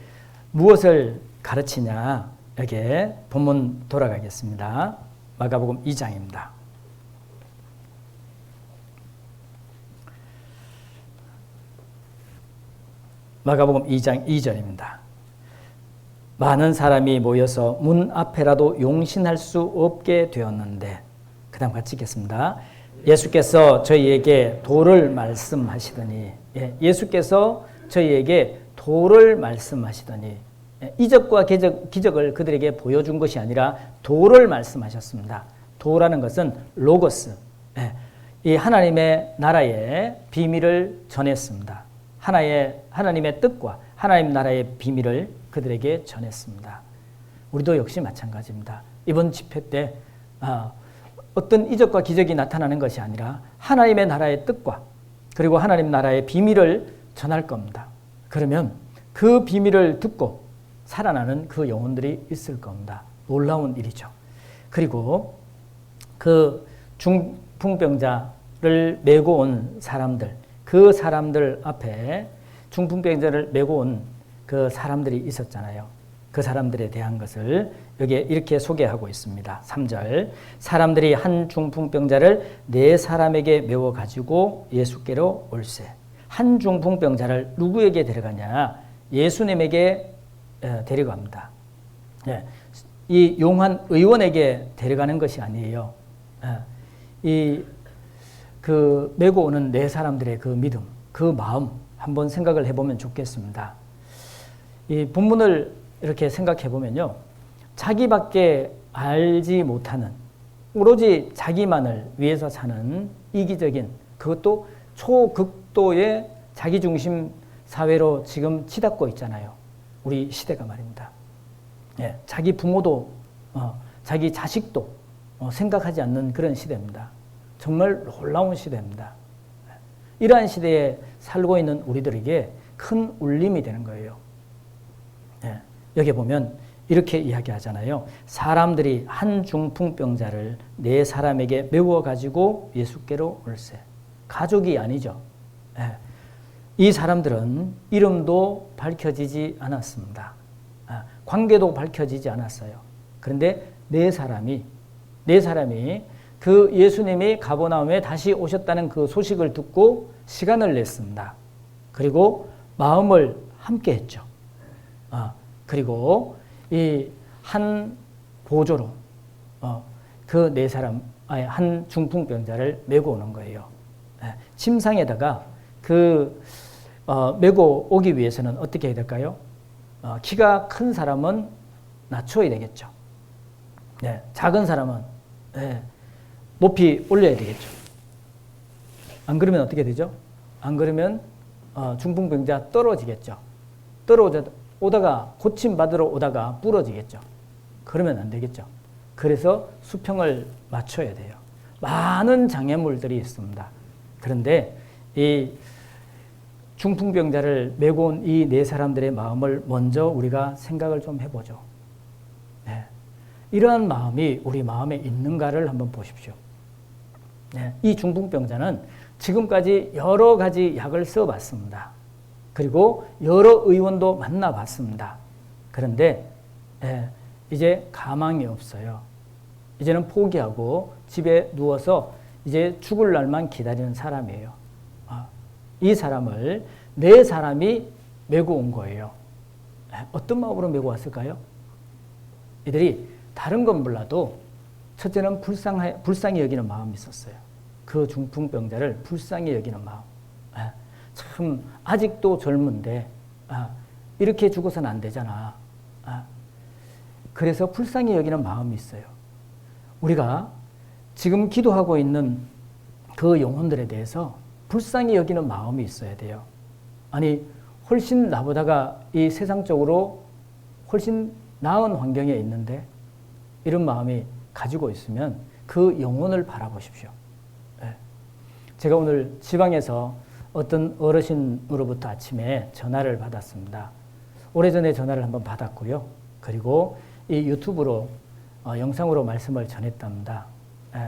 무엇을 가르치냐? 여기에 본문 돌아가겠습니다. 마가복음 2장입니다. 마가복음 2장 2절입니다. 많은 사람이 모여서 문 앞에라도 용신할 수 없게 되었는데, 그 다음 같이 읽겠습니다. 예수께서 저희에게 도를 말씀하시더니, 예수께서 저희에게 도를 말씀하시더니, 이적과 기적을 그들에게 보여준 것이 아니라 도를 말씀하셨습니다. 도라는 것은 로고스, 이 하나님의 나라의 비밀을 전했습니다. 하나님의 뜻과 하나님 나라의 비밀을 그들에게 전했습니다. 우리도 역시 마찬가지입니다. 이번 집회 때 어떤 이적과 기적이 나타나는 것이 아니라 하나님의 나라의 뜻과 그리고 하나님 나라의 비밀을 전할 겁니다. 그러면 그 비밀을 듣고 살아나는 그 영혼들이 있을 겁니다. 놀라운 일이죠. 그리고 그 중풍병자를 메고 온 사람들, 그 사람들 앞에 중풍병자를 메고 온 그 사람들이 있었잖아요. 그 사람들에 대한 것을 여기에 이렇게 소개하고 있습니다. 3절. 사람들이 한 중풍병자를 4사람에게 메워 가지고 예수께로 올세. 한 중풍병자를 누구에게 데려가냐? 예수님에게 데려갑니다. 이 용한 의원에게 데려가는 것이 아니에요. 그 메고 오는 4사람들의 그 믿음, 그 마음 한번 생각을 해보면 좋겠습니다. 이 본문을 이렇게 생각해 보면요, 자기밖에 알지 못하는 오로지 자기만을 위해서 사는 이기적인, 그것도 초극도의 자기중심 사회로 지금 치닫고 있잖아요. 우리 시대가 말입니다. 자기 부모도 자기 자식도 생각하지 않는 그런 시대입니다. 정말 놀라운 시대입니다. 이러한 시대에 살고 있는 우리들에게 큰 울림이 되는 거예요. 여기 보면 이렇게 이야기하잖아요. 사람들이 한 중풍병자를 4사람에게 메워 가지고 예수께로 올세. 가족이 아니죠. 이 사람들은 이름도 밝혀지지 않았습니다. 관계도 밝혀지지 않았어요. 그런데 4사람이 그 예수님이 가버나움에 다시 오셨다는 그 소식을 듣고 시간을 냈습니다. 그리고 마음을 함께 했죠. 그리고 이 한 보조로 그 4사람, 한 중풍병자를 메고 오는 거예요. 침상에다가 메고 오기 위해서는 어떻게 해야 될까요? 키가 큰 사람은 낮춰야 되겠죠. 작은 사람은 높이 올려야 되겠죠. 안 그러면 어떻게 되죠? 안 그러면 중풍병자 떨어지겠죠. 오다가 고침받으러 오다가 부러지겠죠. 그러면 안 되겠죠. 그래서 수평을 맞춰야 돼요. 많은 장애물들이 있습니다. 그런데 이 중풍병자를 메고 온 이 4사람들의 마음을 먼저 우리가 생각을 좀 해보죠. 이러한 마음이 우리 마음에 있는가를 한번 보십시오. 이 중풍병자는 지금까지 여러 가지 약을 써봤습니다. 그리고 여러 의원도 만나봤습니다. 그런데 이제 가망이 없어요. 이제는 포기하고 집에 누워서 이제 죽을 날만 기다리는 사람이에요. 이 사람을 4사람이 메고 온 거예요. 어떤 마음으로 메고 왔을까요? 이들이 다른 건 몰라도 첫째는 불쌍히 여기는 마음이 있었어요. 그 중풍병자를 불쌍히 여기는 마음. 참 아직도 젊은데 이렇게 죽어서는 안 되잖아. 그래서 불쌍히 여기는 마음이 있어요. 우리가 지금 기도하고 있는 그 영혼들에 대해서 불쌍히 여기는 마음이 있어야 돼요. 아니, 훨씬 나보다가 이 세상적으로 훨씬 나은 환경에 있는데 이런 마음이 가지고 있으면 그 영혼을 바라보십시오. 제가 오늘 지방에서 어떤 어르신으로부터 아침에 전화를 받았습니다. 오래전에 전화를 한번 받았고요. 그리고 이 유튜브로 영상으로 말씀을 전했답니다.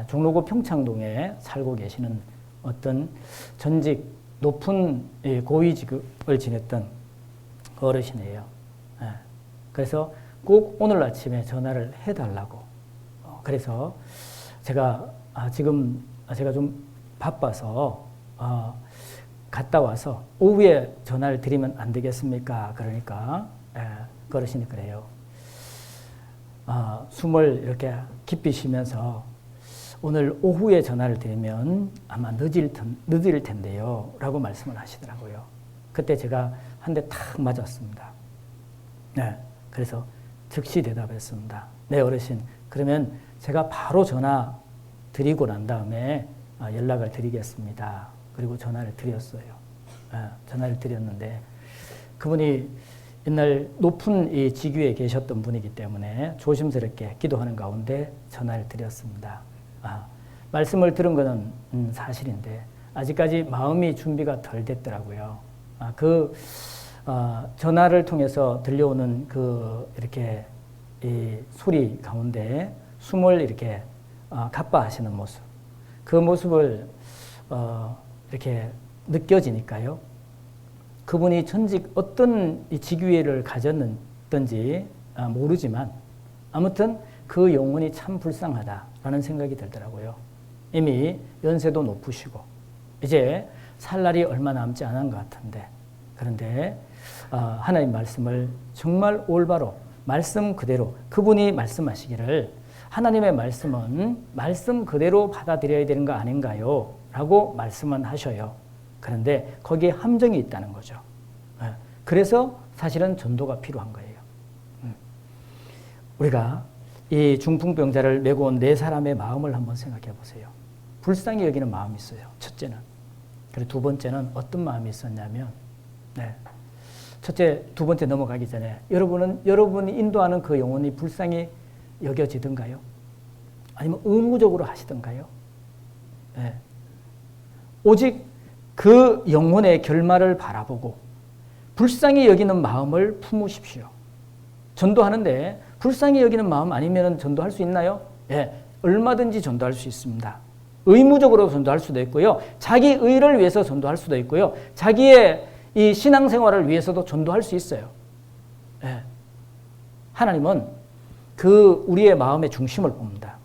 종로구 평창동에 살고 계시는 어떤 전직 높은 고위직을 지냈던 어르신이에요. 그래서 꼭 오늘 아침에 전화를 해달라고. 그래서 제가 지금 제가 좀 바빠서 갔다 와서 오후에 전화를 드리면 안 되겠습니까? 그러니까 그 어르신이 그래요. 숨을 이렇게 깊이 쉬면서 오늘 오후에 전화를 드리면 아마 늦을 텐데요. 라고 말씀을 하시더라고요. 그때 제가 한 대 탁 맞았습니다. 그래서 즉시 대답했습니다. 네, 어르신. 그러면 제가 바로 전화 드리고 난 다음에 연락을 드리겠습니다. 그리고 전화를 드렸어요. 전화를 드렸는데 그분이 옛날 높은 이 직위에 계셨던 분이기 때문에 조심스럽게 기도하는 가운데 전화를 드렸습니다. 말씀을 들은 것은 사실인데 아직까지 마음이 준비가 덜 됐더라고요. 전화를 통해서 들려오는 이렇게 이 소리 가운데 숨을 이렇게 가빠하시는 모습, 그 모습을 이렇게 느껴지니까요. 그분이 전직 어떤 직위를 가졌는지 모르지만 아무튼 그 영혼이 참 불쌍하다라는 생각이 들더라고요. 이미 연세도 높으시고 이제 살 날이 얼마 남지 않은 것 같은데 그런데 하나님 말씀을 정말 올바로 말씀 그대로 그분이 말씀하시기를 하나님의 말씀은 말씀 그대로 받아들여야 되는 거 아닌가요? 라고 말씀은 하셔요. 그런데 거기에 함정이 있다는 거죠. 그래서 사실은 전도가 필요한 거예요. 우리가 이 중풍병자를 메고 온 네 사람의 마음을 한번 생각해 보세요. 불쌍히 여기는 마음이 있어요. 첫째는. 그리고 두 번째는 어떤 마음이 있었냐면 첫째, 두 번째 넘어가기 전에 여러분이 인도하는 그 영혼이 불쌍히 여겨지던가요? 아니면 의무적으로 하시던가요? 오직 그 영혼의 결말을 바라보고 불쌍히 여기는 마음을 품으십시오. 전도하는데 불쌍히 여기는 마음 아니면 전도할 수 있나요? 얼마든지 전도할 수 있습니다. 의무적으로 전도할 수도 있고요. 자기 의를 위해서 전도할 수도 있고요. 자기의 이 신앙생활을 위해서도 전도할 수 있어요. 하나님은 우리의 마음의 중심을 봅니다.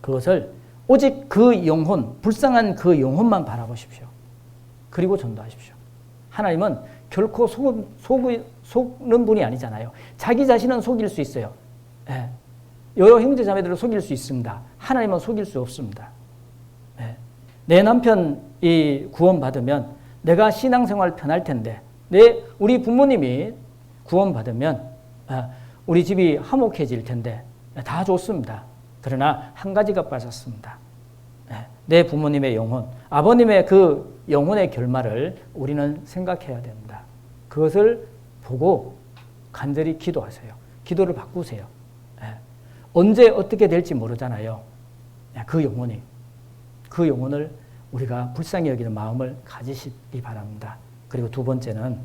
그것을 오직 그 영혼, 불쌍한 그 영혼만 바라보십시오. 그리고 전도하십시오. 하나님은 결코 속는 분이 아니잖아요. 자기 자신은 속일 수 있어요. 여러 형제 자매들을 속일 수 있습니다. 하나님은 속일 수 없습니다. 내 남편이 구원받으면 내가 신앙생활 편할 텐데 우리 부모님이 구원받으면 우리 집이 화목해질 텐데 다 좋습니다. 그러나 한 가지가 빠졌습니다. 내 부모님의 영혼, 아버님의 그 영혼의 결말을 우리는 생각해야 됩니다. 그것을 보고 간절히 기도하세요. 기도를 바꾸세요. 언제 어떻게 될지 모르잖아요. 그 영혼을 우리가 불쌍히 여기는 마음을 가지시기 바랍니다. 그리고 두 번째는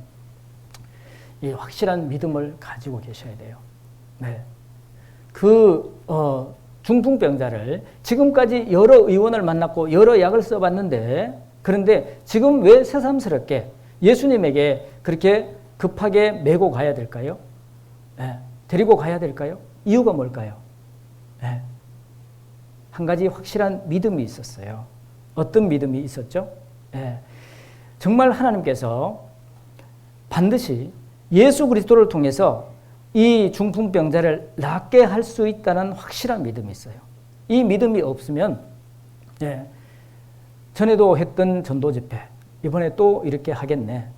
이 확실한 믿음을 가지고 계셔야 돼요. 중풍병자를 지금까지 여러 의원을 만났고 여러 약을 써봤는데 그런데 지금 왜 새삼스럽게 예수님에게 그렇게 급하게 메고 가야 될까요? 데리고 가야 될까요? 이유가 뭘까요? 한 가지 확실한 믿음이 있었어요. 어떤 믿음이 있었죠? 정말 하나님께서 반드시 예수 그리스도를 통해서 이 중풍병자를 낫게 할 수 있다는 확실한 믿음이 있어요. 이 믿음이 없으면 전에도 했던 전도 집회 이번에 또 이렇게 하겠네.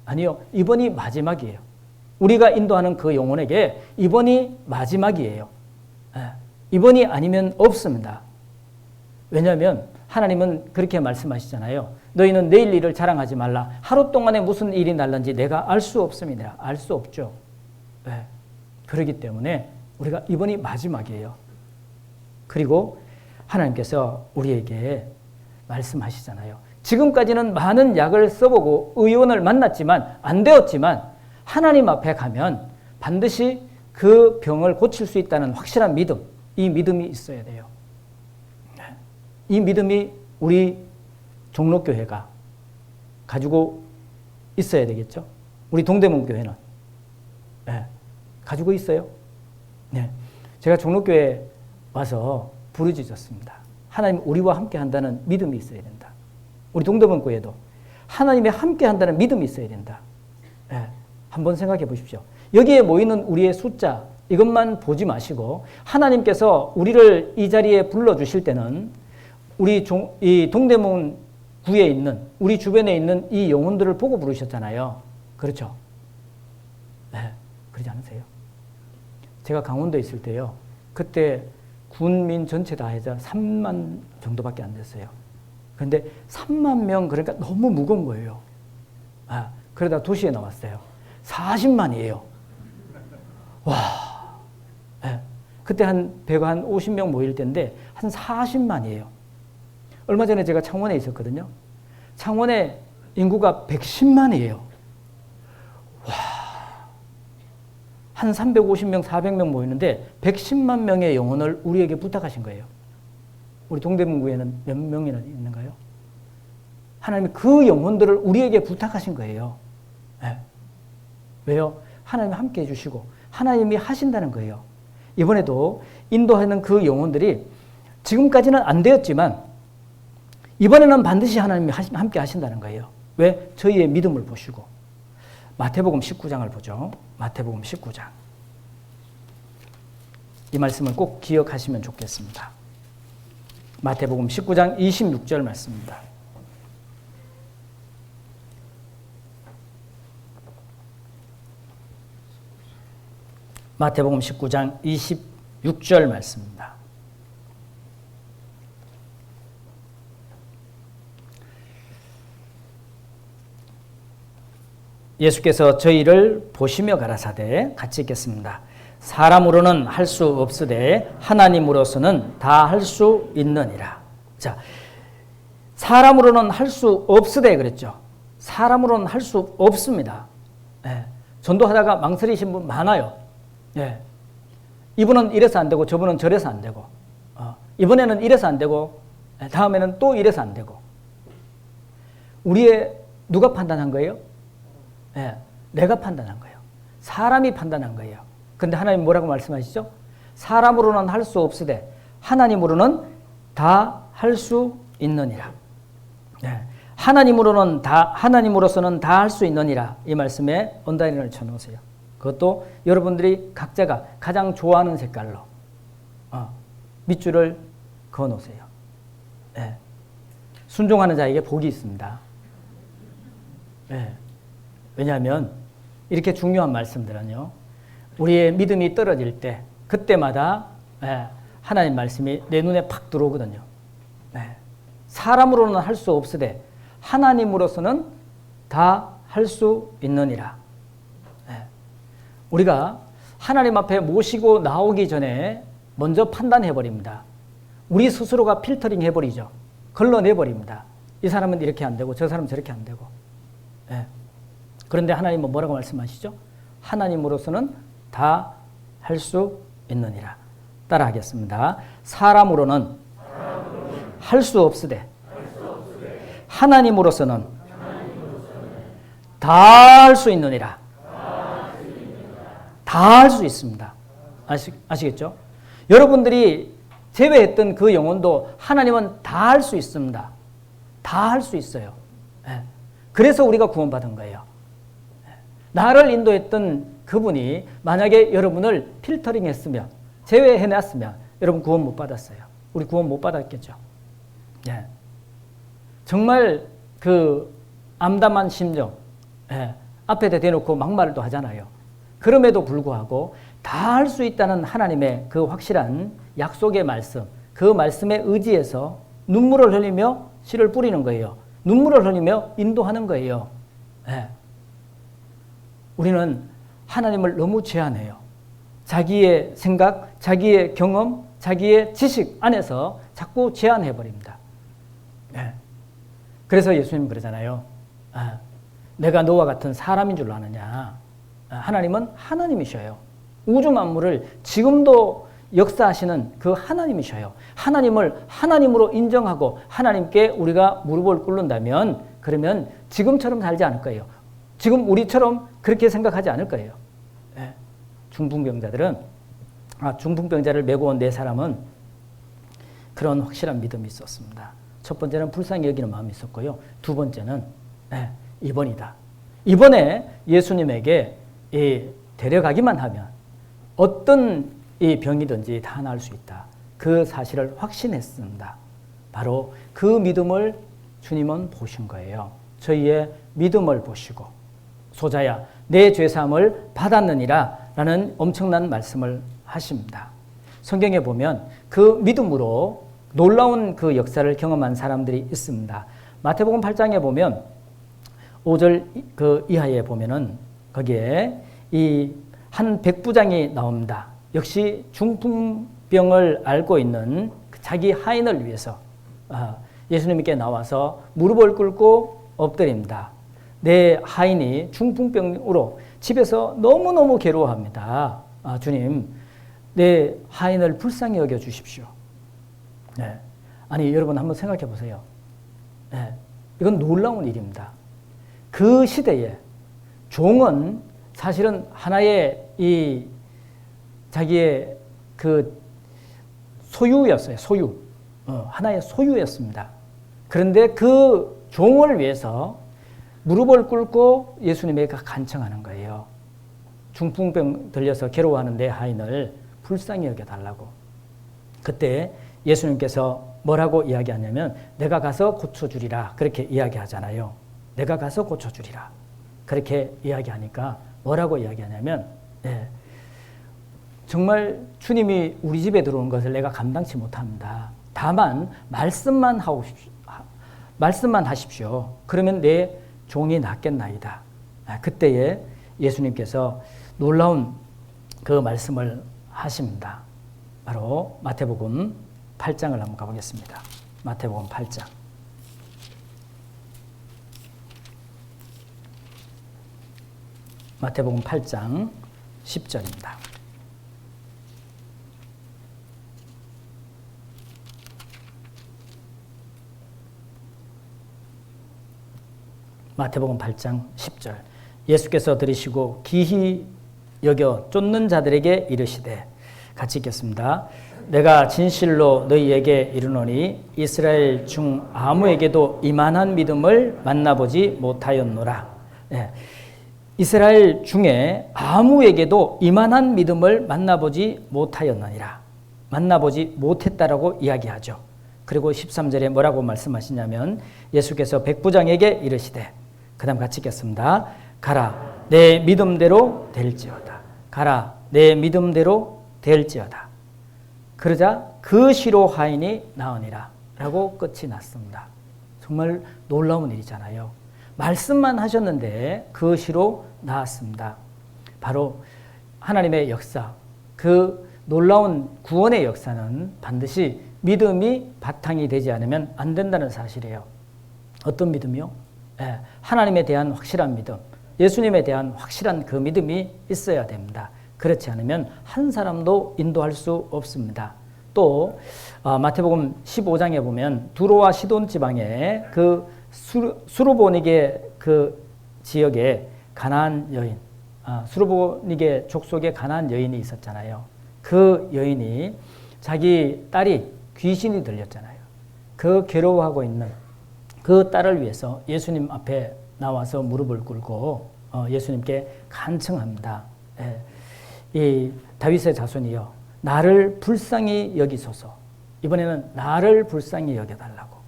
아니요. 이번이 마지막이에요. 우리가 인도하는 그 영혼에게 이번이 마지막이에요. 이번이 아니면 없습니다. 왜냐하면 하나님은 그렇게 말씀하시잖아요. 너희는 내일 일을 자랑하지 말라. 하루 동안에 무슨 일이 날는지 내가 알 수 없습니다. 알 수 없죠. 그렇기 때문에 우리가 이번이 마지막이에요. 그리고 하나님께서 우리에게 말씀하시잖아요. 지금까지는 많은 약을 써보고 의원을 만났지만 안 되었지만 하나님 앞에 가면 반드시 그 병을 고칠 수 있다는 확실한 믿음, 이 믿음이 있어야 돼요. 이 믿음이 우리 종로교회가 가지고 있어야 되겠죠. 우리 동대문교회는 가지고 있어요. 제가 종로교회 와서 부르짖었습니다. 하나님 우리와 함께 한다는 믿음이 있어야 된다. 우리 동대문교회도 하나님이 함께 한다는 믿음이 있어야 된다. 한번 생각해 보십시오. 여기에 모이는 우리의 숫자 이것만 보지 마시고 하나님께서 우리를 이 자리에 불러주실 때는 우리 이 동대문 구에 있는 우리 주변에 있는 이 영혼들을 보고 부르셨잖아요. 그렇죠? 그러지 않으세요? 제가 강원도에 있을 때요. 그때 군민 전체 다 해서 3만 정도밖에 안 됐어요. 그런데 3만 명 그러니까 너무 무거운 거예요. 그러다 도시에 나왔어요. 40만이에요. 와. 그때 배가 한 50명 모일 때인데 한 40만이에요. 얼마 전에 제가 창원에 있었거든요. 창원에 인구가 110만이에요. 와. 한 350명, 400명 모이는데 110만 명의 영혼을 우리에게 부탁하신 거예요. 우리 동대문구에는 몇 명이나 있는가요? 하나님이 그 영혼들을 우리에게 부탁하신 거예요. 왜요? 하나님이 함께 해주시고 하나님이 하신다는 거예요. 이번에도 인도하는 그 영혼들이 지금까지는 안 되었지만 이번에는 반드시 하나님이 함께 하신다는 거예요. 왜? 저희의 믿음을 보시고. 마태복음 19장을 보죠. 마태복음 19장. 이 말씀을 꼭 기억하시면 좋겠습니다. 마태복음 19장 26절 말씀입니다. 마태복음 19장 26절 말씀입니다. 예수께서 저희를 보시며 가라사대 같이 읽겠습니다. 사람으로는 할 수 없으되 하나님으로서는 다 할 수 있느니라. 자, 사람으로는 할 수 없으되 그랬죠. 사람으로는 할 수 없습니다. 전도하다가 망설이신 분 많아요. 이분은 이래서 안 되고 저분은 저래서 안 되고 이번에는 이래서 안 되고 다음에는 또 이래서 안 되고 누가 판단한 거예요? 내가 판단한 거예요. 사람이 판단한 거예요. 근데 하나님 뭐라고 말씀하시죠? 사람으로는 할 수 없으되 하나님으로는 다 할 수 있느니라. 하나님으로서는 다 할 수 있느니라. 이 말씀에 언더라인을 쳐놓으세요. 그것도 여러분들이 각자가 가장 좋아하는 색깔로 밑줄을 그어놓으세요. 순종하는 자에게 복이 있습니다. 왜냐하면 이렇게 중요한 말씀들은요. 우리의 믿음이 떨어질 때 그때마다 하나님 말씀이 내 눈에 팍 들어오거든요. 사람으로는 할 수 없으되 하나님으로서는 다 할 수 있느니라. 우리가 하나님 앞에 모시고 나오기 전에 먼저 판단해버립니다. 우리 스스로가 필터링 해버리죠. 걸러내버립니다. 이 사람은 이렇게 안 되고 저 사람은 저렇게 안 되고. 그런데 하나님은 뭐라고 말씀하시죠? 하나님으로서는 다 할 수 있느니라. 따라하겠습니다. 사람으로는 할 수 없으되 하나님으로서는 다 할 수 있느니라. 다 할 수 있습니다. 아시겠죠? 여러분들이 제외했던 그 영혼도 하나님은 다 할 수 있습니다. 다 할 수 있어요. 그래서 우리가 구원받은 거예요. 나를 인도했던 그분이 만약에 여러분을 필터링 했으면, 제외해놨으면 여러분 구원 못 받았어요. 우리 구원 못 받았겠죠. 정말 그 암담한 심정, 앞에다 대놓고 막말도 하잖아요. 그럼에도 불구하고 다 할 수 있다는 하나님의 그 확실한 약속의 말씀, 그 말씀에 의지해서 눈물을 흘리며 씨를 뿌리는 거예요. 눈물을 흘리며 인도하는 거예요. 네. 우리는 하나님을 너무 제한해요. 자기의 생각, 자기의 경험, 자기의 지식 안에서 자꾸 제한해버립니다. 네. 그래서 예수님 그러잖아요. 내가 너와 같은 사람인 줄 아느냐. 하나님은 하나님이셔요. 우주 만물을 지금도 역사하시는 그 하나님이셔요. 하나님을 하나님으로 인정하고 하나님께 우리가 무릎을 꿇는다면 그러면 지금처럼 살지 않을 거예요. 지금 우리처럼 그렇게 생각하지 않을 거예요. 네. 중풍병자를 메고 온 네 사람은 그런 확실한 믿음이 있었습니다. 첫 번째는 불쌍히 여기는 마음이 있었고요. 두 번째는 입원이다. 이번에 예수님에게 데려가기만 하면 어떤 이 병이든지 다 나을 수 있다. 그 사실을 확신했습니다. 바로 그 믿음을 주님은 보신 거예요. 저희의 믿음을 보시고 소자야 내 죄사함을 받았느니라 라는 엄청난 말씀을 하십니다. 성경에 보면 그 믿음으로 놀라운 그 역사를 경험한 사람들이 있습니다. 마태복음 8장에 보면 5절 그 이하에 보면은 거기에 이 한 백부장이 나옵니다. 역시 중풍병을 앓고 있는 자기 하인을 위해서 예수님께 나와서 무릎을 꿇고 엎드립니다. 내 하인이 중풍병으로 집에서 너무너무 괴로워합니다. 주님, 내 하인을 불쌍히 여겨 주십시오. 네. 아니 여러분 한번 생각해 보세요. 네. 이건 놀라운 일입니다. 그 시대에 종은 사실은 하나의 이 자기의 그 소유였어요. 소유. 하나의 소유였습니다. 그런데 그 종을 위해서 무릎을 꿇고 예수님에게 간청하는 거예요. 중풍병 들려서 괴로워하는 내 하인을 불쌍히 여겨달라고. 그때 예수님께서 뭐라고 이야기하냐면 내가 가서 고쳐주리라 그렇게 이야기하잖아요. 내가 가서 고쳐주리라 그렇게 이야기하니까 뭐라고 이야기하냐면 정말 주님이 우리 집에 들어온 것을 내가 감당치 못합니다. 다만 말씀만 하십시오. 그러면 내 종이 낫겠나이다. 그때에 예수님께서 놀라운 그 말씀을 하십니다. 바로 마태복음 8장을 한번 가보겠습니다. 마태복음 8장. 마태복음 8장 10절입니다. 마태복음 8장 10절. 예수께서 들으시고 기히 여겨 쫓는 자들에게 이르시되, 같이 읽겠습니다. 내가 진실로 너희에게 이르노니 이스라엘 중 아무에게도 이만한 믿음을 만나보지 못하였노라. 이스라엘 중에 아무에게도 이만한 믿음을 만나보지 못하였느니라. 만나보지 못했다라고 이야기하죠. 그리고 13절에 뭐라고 말씀하시냐면 예수께서 백부장에게 이르시되, 그 다음 같이 읽겠습니다. 가라 내 믿음대로 될지어다. 가라 내 믿음대로 될지어다. 그러자 그 시로 하인이 나으니라 라고 끝이 났습니다. 정말 놀라운 일이잖아요. 말씀만 하셨는데 그 시로 나았습니다. 바로 하나님의 역사, 그 놀라운 구원의 역사는 반드시 믿음이 바탕이 되지 않으면 안 된다는 사실이에요. 어떤 믿음이요? 하나님에 대한 확실한 믿음, 예수님에 대한 확실한 그 믿음이 있어야 됩니다. 그렇지 않으면 한 사람도 인도할 수 없습니다. 또 마태복음 15장에 보면 두로와 시돈 지방에 그 수르보니게 그 지역에 가나안 여인, 수르보니게 족속에 가나안 여인이 있었잖아요. 그 여인이 자기 딸이 귀신이 들렸잖아요. 그 괴로워하고 있는 그 딸을 위해서 예수님 앞에 나와서 무릎을 꿇고 예수님께 간청합니다. 이 다윗의 자손이여, 나를 불쌍히 여기소서. 이번에는 나를 불쌍히 여겨달라고.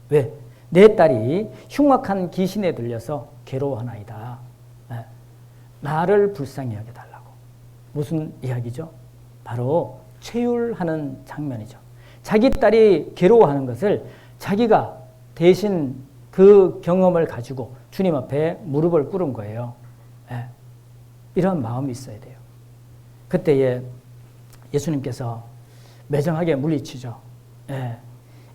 왜? 내 딸이 흉악한 귀신에 들려서 괴로워하나이다. 나를 불쌍히 여겨달라고. 무슨 이야기죠? 바로 체휼하는 장면이죠. 자기 딸이 괴로워하는 것을 자기가 대신 그 경험을 가지고 주님 앞에 무릎을 꿇은 거예요. 예. 이런 마음이 있어야 돼요. 그때에 예수님께서 매정하게 물리치죠. 예.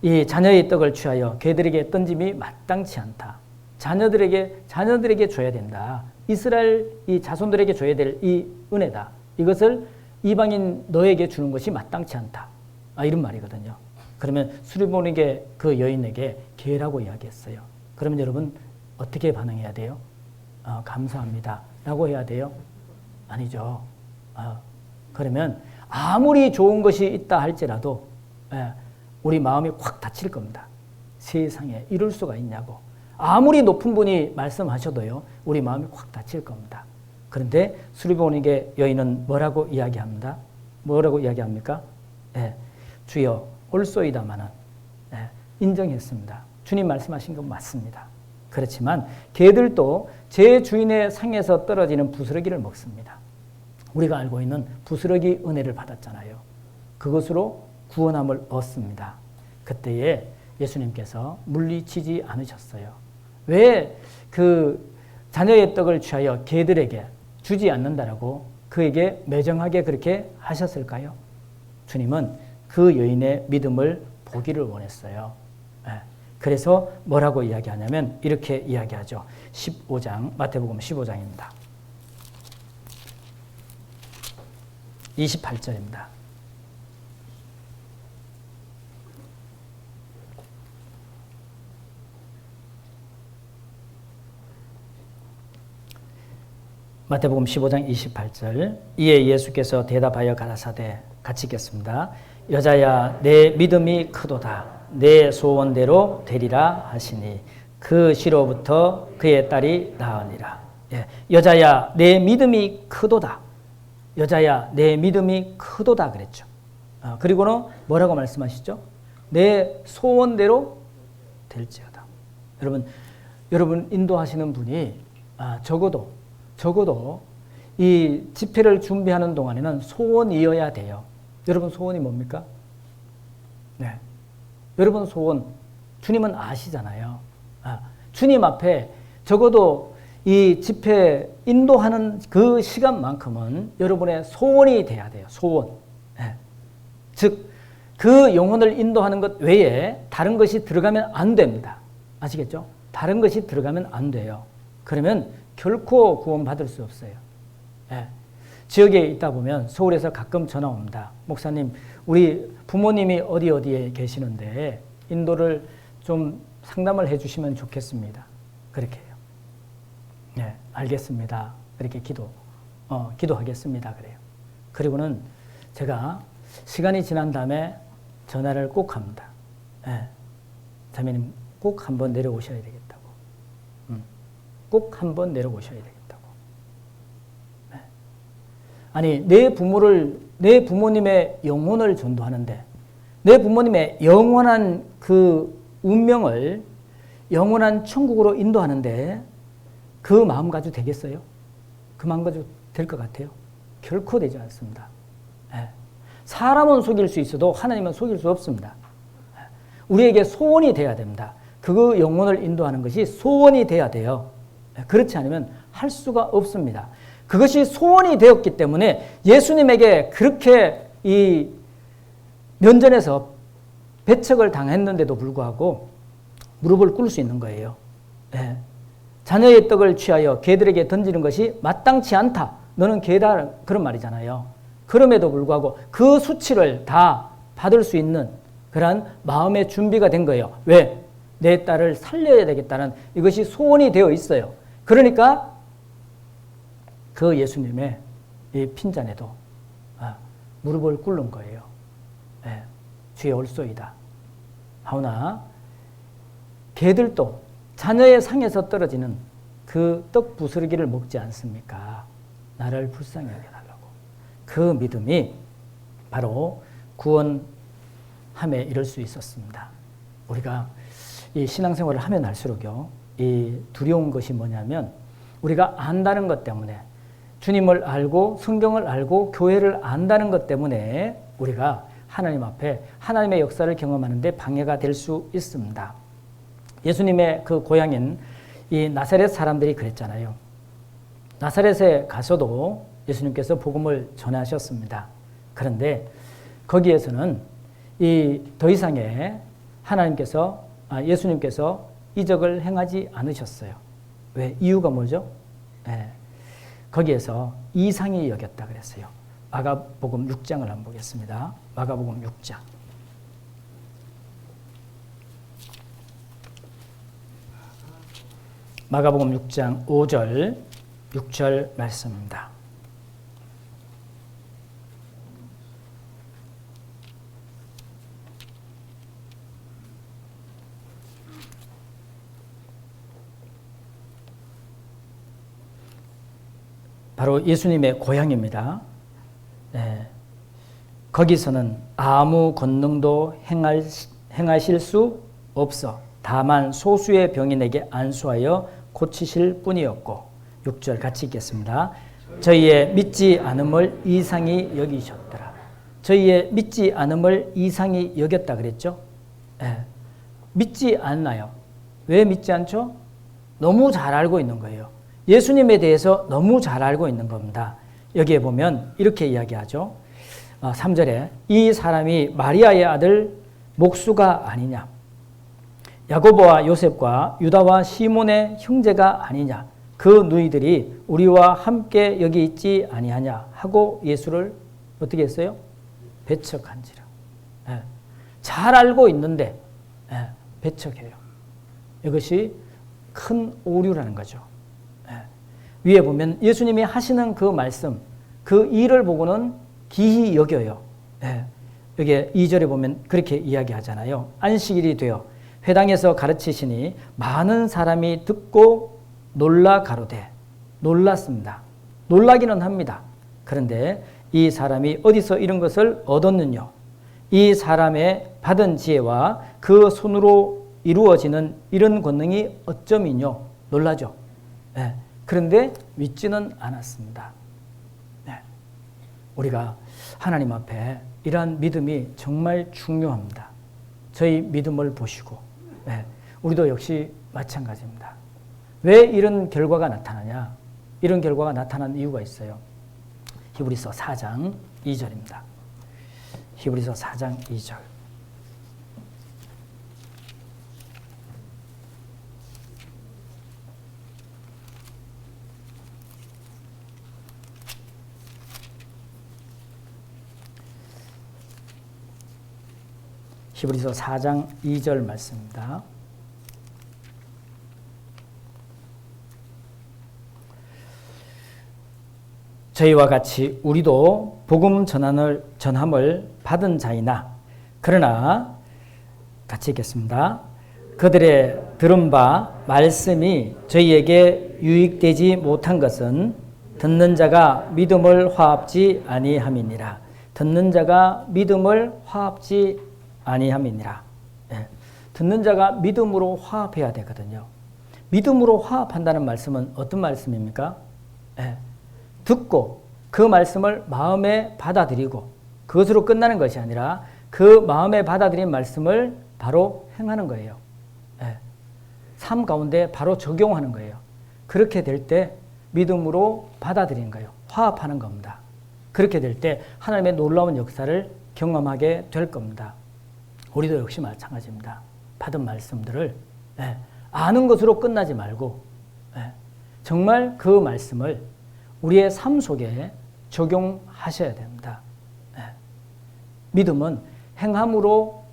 이 자녀의 떡을 취하여 개들에게 던짐이 마땅치 않다. 자녀들에게 줘야 된다. 이스라엘 이 자손들에게 줘야 될 이 은혜다. 이것을 이방인 너에게 주는 것이 마땅치 않다. 이런 말이거든요. 그러면 수리보니게 그 여인에게 개라고 이야기했어요. 그러면 여러분 어떻게 반응해야 돼요? 감사합니다 라고 해야 돼요? 아니죠. 그러면 아무리 좋은 것이 있다 할지라도 우리 마음이 확 닫힐 겁니다. 세상에 이럴 수가 있냐고. 아무리 높은 분이 말씀하셔도요, 우리 마음이 확 닫힐 겁니다. 그런데 수리보니게 여인은 뭐라고 이야기합니다? 뭐라고 이야기합니까? 주여 올소이다마는 인정했습니다. 주님 말씀하신 건 맞습니다. 그렇지만 개들도 제 주인의 상에서 떨어지는 부스러기를 먹습니다. 우리가 알고 있는 부스러기 은혜를 받았잖아요. 그것으로 구원함을 얻습니다. 그때에 예수님께서 물리치지 않으셨어요. 왜 그 자녀의 떡을 취하여 개들에게 주지 않는다라고 그에게 매정하게 그렇게 하셨을까요? 주님은 그 여인의 믿음을 보기를 원했어요. 그래서 뭐라고 이야기하냐면 이렇게 이야기하죠. 15장, 마태복음 15장입니다. 28절입니다. 마태복음 15장 28절. 이에 예수께서 대답하여 가라사대, 같이 읽겠습니다. 여자야 내 믿음이 크도다. 내 소원대로 되리라 하시니 그 시로부터 그의 딸이 나으니라. 여자야 내 믿음이 크도다. 여자야 내 믿음이 크도다 그랬죠. 그리고는 뭐라고 말씀하시죠? 내 소원대로 될지어다. 여러분 인도하시는 분이 적어도 이 집회를 준비하는 동안에는 소원이어야 돼요. 여러분 소원이 뭡니까? 네. 여러분 소원 주님은 아시잖아요. 주님 앞에 적어도 이 집회 인도하는 그 시간만큼은 여러분의 소원이 돼야 돼요. 소원. 네. 즉, 그 영혼을 인도하는 것 외에 다른 것이 들어가면 안 됩니다. 아시겠죠? 다른 것이 들어가면 안 돼요. 그러면 결코 구원받을 수 없어요. 네. 지역에 있다 보면 서울에서 가끔 전화 옵니다. 목사님, 우리 부모님이 어디에 계시는데 인도를 좀 상담을 해 주시면 좋겠습니다. 그렇게 해요. 네, 알겠습니다. 이렇게 기도하겠습니다. 그래요. 그리고는 제가 시간이 지난 다음에 전화를 꼭 합니다. 네, 자매님 꼭 한번 내려오셔야 되겠다고. 꼭 한번 내려오셔야 되겠다고. 네. 아니, 내 부모님의 영혼을 전도하는데 내 부모님의 영원한 그 운명을 영원한 천국으로 인도하는데 그 마음 가지고 되겠어요? 그 마음 가지고 될 것 같아요? 결코 되지 않습니다. 네. 사람은 속일 수 있어도 하나님은 속일 수 없습니다. 네. 우리에게 소원이 돼야 됩니다. 그 영혼을 인도하는 것이 소원이 돼야 돼요. 네. 그렇지 않으면 할 수가 없습니다. 그것이 소원이 되었기 때문에 예수님에게 그렇게 이 면전에서 배척을 당했는데도 불구하고 무릎을 꿇을 수 있는 거예요. 네. 자녀의 떡을 취하여 개들에게 던지는 것이 마땅치 않다. 너는 개다. 그런 말이잖아요. 그럼에도 불구하고 그 수치를 다 받을 수 있는 그런 마음의 준비가 된 거예요. 왜? 내 딸을 살려야 되겠다는 이것이 소원이 되어 있어요. 그러니까 그 예수님의 이 핀잔에도 무릎을 꿇는 거예요. 네. 주의 올소이다. 하오나 개들도 자녀의 상에서 떨어지는 그 떡 부스러기를 먹지 않습니까? 나를 불쌍히 여겨달라고. 그 믿음이 바로 구원함에 이를 수 있었습니다. 우리가 이 신앙생활을 하면 할수록요, 이 두려운 것이 뭐냐면 우리가 안다는 것 때문에 주님을 알고 성경을 알고 교회를 안다는 것 때문에 우리가 하나님 앞에 하나님의 역사를 경험하는 데 방해가 될 수 있습니다. 예수님의 그 고향인 이 나사렛 사람들이 그랬잖아요. 나사렛에 가서도 예수님께서 복음을 전하셨습니다. 그런데 거기에서는 이 더 이상의 예수님께서 이적을 행하지 않으셨어요. 왜? 이유가 뭐죠? 거기에서 이상히 여겼다 그랬어요. 마가복음 6장을 한번 보겠습니다. 마가복음 6장. 마가복음 6장 5절, 6절 말씀입니다. 바로 예수님의 고향입니다. 거기서는 아무 권능도 행하실 수 없어 다만 소수의 병인에게 안수하여 고치실 뿐이었고 6절 같이 읽겠습니다. 저희의 믿지 않음을 이상히 여기셨더라. 저희의 믿지 않음을 이상히 여겼다 그랬죠. 믿지 않나요? 왜 믿지 않죠? 너무 잘 알고 있는 거예요. 예수님에 대해서 너무 잘 알고 있는 겁니다. 여기에 보면 이렇게 이야기하죠. 3절에 이 사람이 마리아의 아들 목수가 아니냐, 야고보와 요셉과 유다와 시몬의 형제가 아니냐, 그 누이들이 우리와 함께 여기 있지 아니하냐 하고 예수를 어떻게 했어요? 배척한지라. 잘 알고 있는데 배척해요. 이것이 큰 오류라는 거죠. 위에 보면 예수님이 하시는 그 말씀, 그 일을 보고는 기히 여겨요. 여기 2절에 보면 그렇게 이야기하잖아요. 안식일이 되어 회당에서 가르치시니 많은 사람이 듣고 놀라 가로되, 놀랐습니다. 놀라기는 합니다. 그런데 이 사람이 어디서 이런 것을 얻었느냐? 이 사람의 받은 지혜와 그 손으로 이루어지는 이런 권능이 어쩌미뇨? 놀라죠. 그런데 믿지는 않았습니다. 우리가 하나님 앞에 이러한 믿음이 정말 중요합니다. 저희 믿음을 보시고 우리도 역시 마찬가지입니다. 왜 이런 결과가 나타나냐? 이런 결과가 나타난 이유가 있어요. 히브리서 4장 2절입니다. 히브리서 4장 2절. 히브리서 4장 2절 말씀입니다. 저희와 같이 우리도 복음 전함을 받은 자이나 그러나 같이 읽겠습니다. 그들의 들은 바 말씀이 저희에게 유익되지 못한 것은 듣는 자가 믿음을 화합지 아니함이니라. 듣는 자가 믿음을 화합지 아니함이니라. 듣는 자가 믿음으로 화합해야 되거든요. 믿음으로 화합한다는 말씀은 어떤 말씀입니까? 듣고 그 말씀을 마음에 받아들이고 그것으로 끝나는 것이 아니라 그 마음에 받아들인 말씀을 바로 행하는 거예요. 삶 가운데 바로 적용하는 거예요. 그렇게 될 때 믿음으로 받아들이는 거예요. 화합하는 겁니다. 그렇게 될 때 하나님의 놀라운 역사를 경험하게 될 겁니다. 우리도 역시 마찬가지입니다. 받은 말씀들을 아는 것으로 끝나지 말고 정말 그 말씀을 우리의 삶 속에 적용하셔야 됩니다. 믿음은 행함으로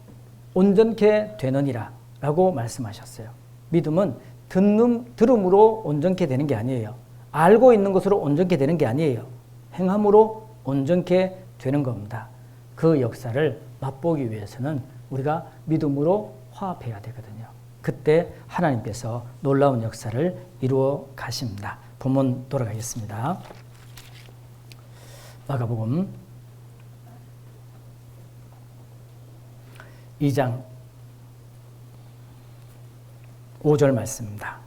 온전케 되느니라 라고 말씀하셨어요. 믿음은 들음으로 온전케 되는 게 아니에요. 알고 있는 것으로 온전케 되는 게 아니에요. 행함으로 온전케 되는 겁니다. 그 역사를 맛보기 위해서는 우리가 믿음으로 화합해야 되거든요. 그때 하나님께서 놀라운 역사를 이루어 가십니다. 본문 돌아가겠습니다. 마가복음 2장 5절 말씀입니다.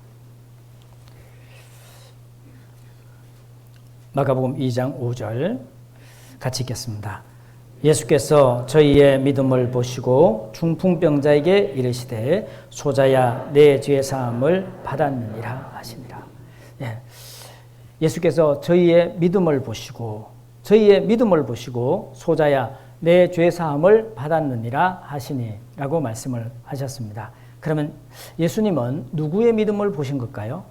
마가복음 2장 5절 같이 읽겠습니다. 예수께서 저희의 믿음을 보시고 중풍병자에게 이르시되 소자야 내 죄 사함을 받았느니라 하시니라. 예수께서 저희의 믿음을 보시고 소자야 내 죄 사함을 받았느니라 하시니라고 말씀을 하셨습니다. 그러면 예수님은 누구의 믿음을 보신 걸까요?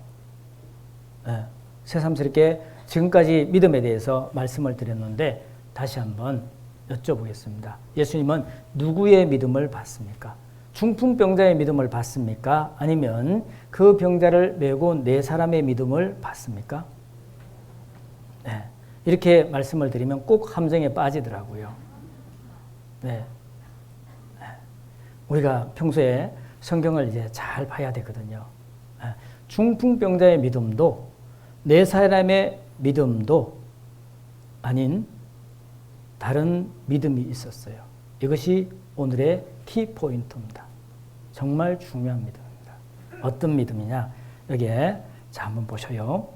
새삼스럽게 지금까지 믿음에 대해서 말씀을 드렸는데 다시 한번 여쭤보겠습니다. 예수님은 누구의 믿음을 받습니까? 중풍병자의 믿음을 받습니까? 아니면 그 병자를 메고 네 사람의 믿음을 받습니까? 이렇게 말씀을 드리면 꼭 함정에 빠지더라고요. 우리가 평소에 성경을 이제 잘 봐야 되거든요. 중풍병자의 믿음도 네 사람의 믿음도 아닌 다른 믿음이 있었어요. 이것이 오늘의 키포인트입니다. 정말 중요한 믿음입니다. 어떤 믿음이냐? 여기에 자 한번 보셔요.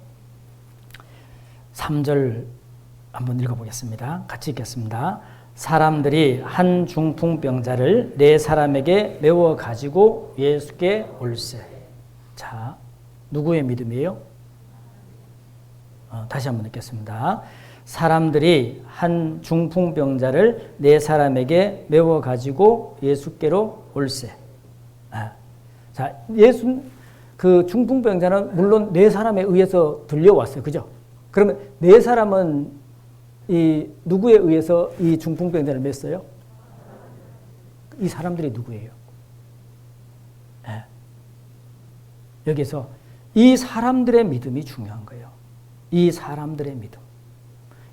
3절 한번 읽어보겠습니다. 같이 읽겠습니다. 사람들이 한 중풍병자를 네 사람에게 메워 가지고 예수께 올세. 자, 누구의 믿음이에요? 다시 한번 읽겠습니다. 사람들이 한 중풍병자를 네 사람에게 메워 가지고 예수께로 올세. 자, 그 중풍병자는 물론 네 사람에 의해서 들려왔어요. 그죠? 그러면 네 사람은 이 누구에 의해서 이 중풍병자를 맸어요? 이 사람들이 누구예요? 여기서 이 사람들의 믿음이 중요한 거예요. 이 사람들의 믿음.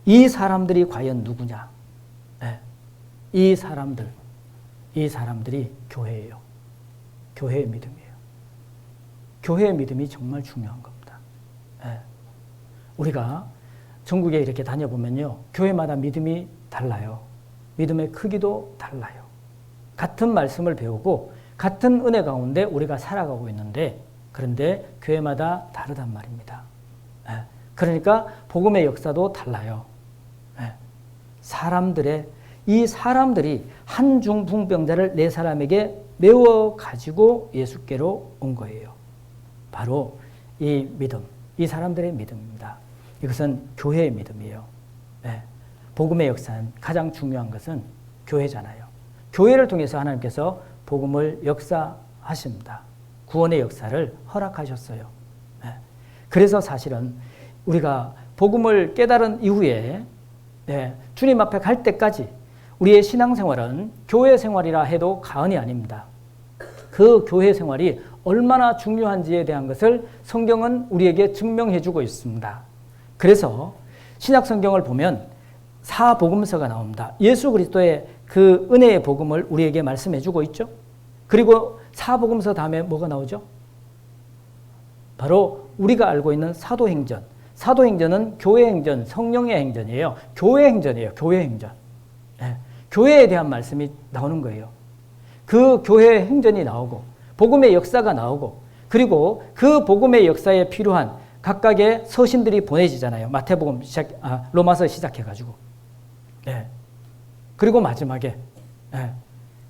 이 사람들이 과연 누구냐? 이 사람들이 교회예요. 교회의 믿음이에요. 교회의 믿음이 정말 중요한 겁니다. 우리가 전국에 이렇게 다녀보면요. 교회마다 믿음이 달라요. 믿음의 크기도 달라요. 같은 말씀을 배우고 같은 은혜 가운데 우리가 살아가고 있는데 그런데 교회마다 다르단 말입니다. 그러니까 복음의 역사도 달라요. 이 사람들이 한 중풍병자를 네 사람에게 메워 가지고 예수께로 온 거예요. 바로 이 믿음, 이 사람들의 믿음입니다. 이것은 교회의 믿음이에요. 복음의 역사는 가장 중요한 것은 교회잖아요. 교회를 통해서 하나님께서 복음을 역사하십니다. 구원의 역사를 허락하셨어요. 그래서 사실은 우리가 복음을 깨달은 이후에 주님 앞에 갈 때까지 우리의 신앙생활은 교회 생활이라 해도 과언이 아닙니다. 그 교회 생활이 얼마나 중요한지에 대한 것을 성경은 우리에게 증명해 주고 있습니다. 그래서 신약 성경을 보면 사복음서가 나옵니다. 예수 그리스도의 그 은혜의 복음을 우리에게 말씀해 주고 있죠. 그리고 사복음서 다음에 뭐가 나오죠? 바로 우리가 알고 있는 사도행전. 사도행전은 교회 행전, 성령의 행전이에요. 교회 행전이에요. 교회 행전. 교회에 대한 말씀이 나오는 거예요. 그 교회 행전이 나오고 복음의 역사가 나오고 그리고 그 복음의 역사에 필요한 각각의 서신들이 보내지잖아요. 마태복음 로마서 시작해가지고. 그리고 마지막에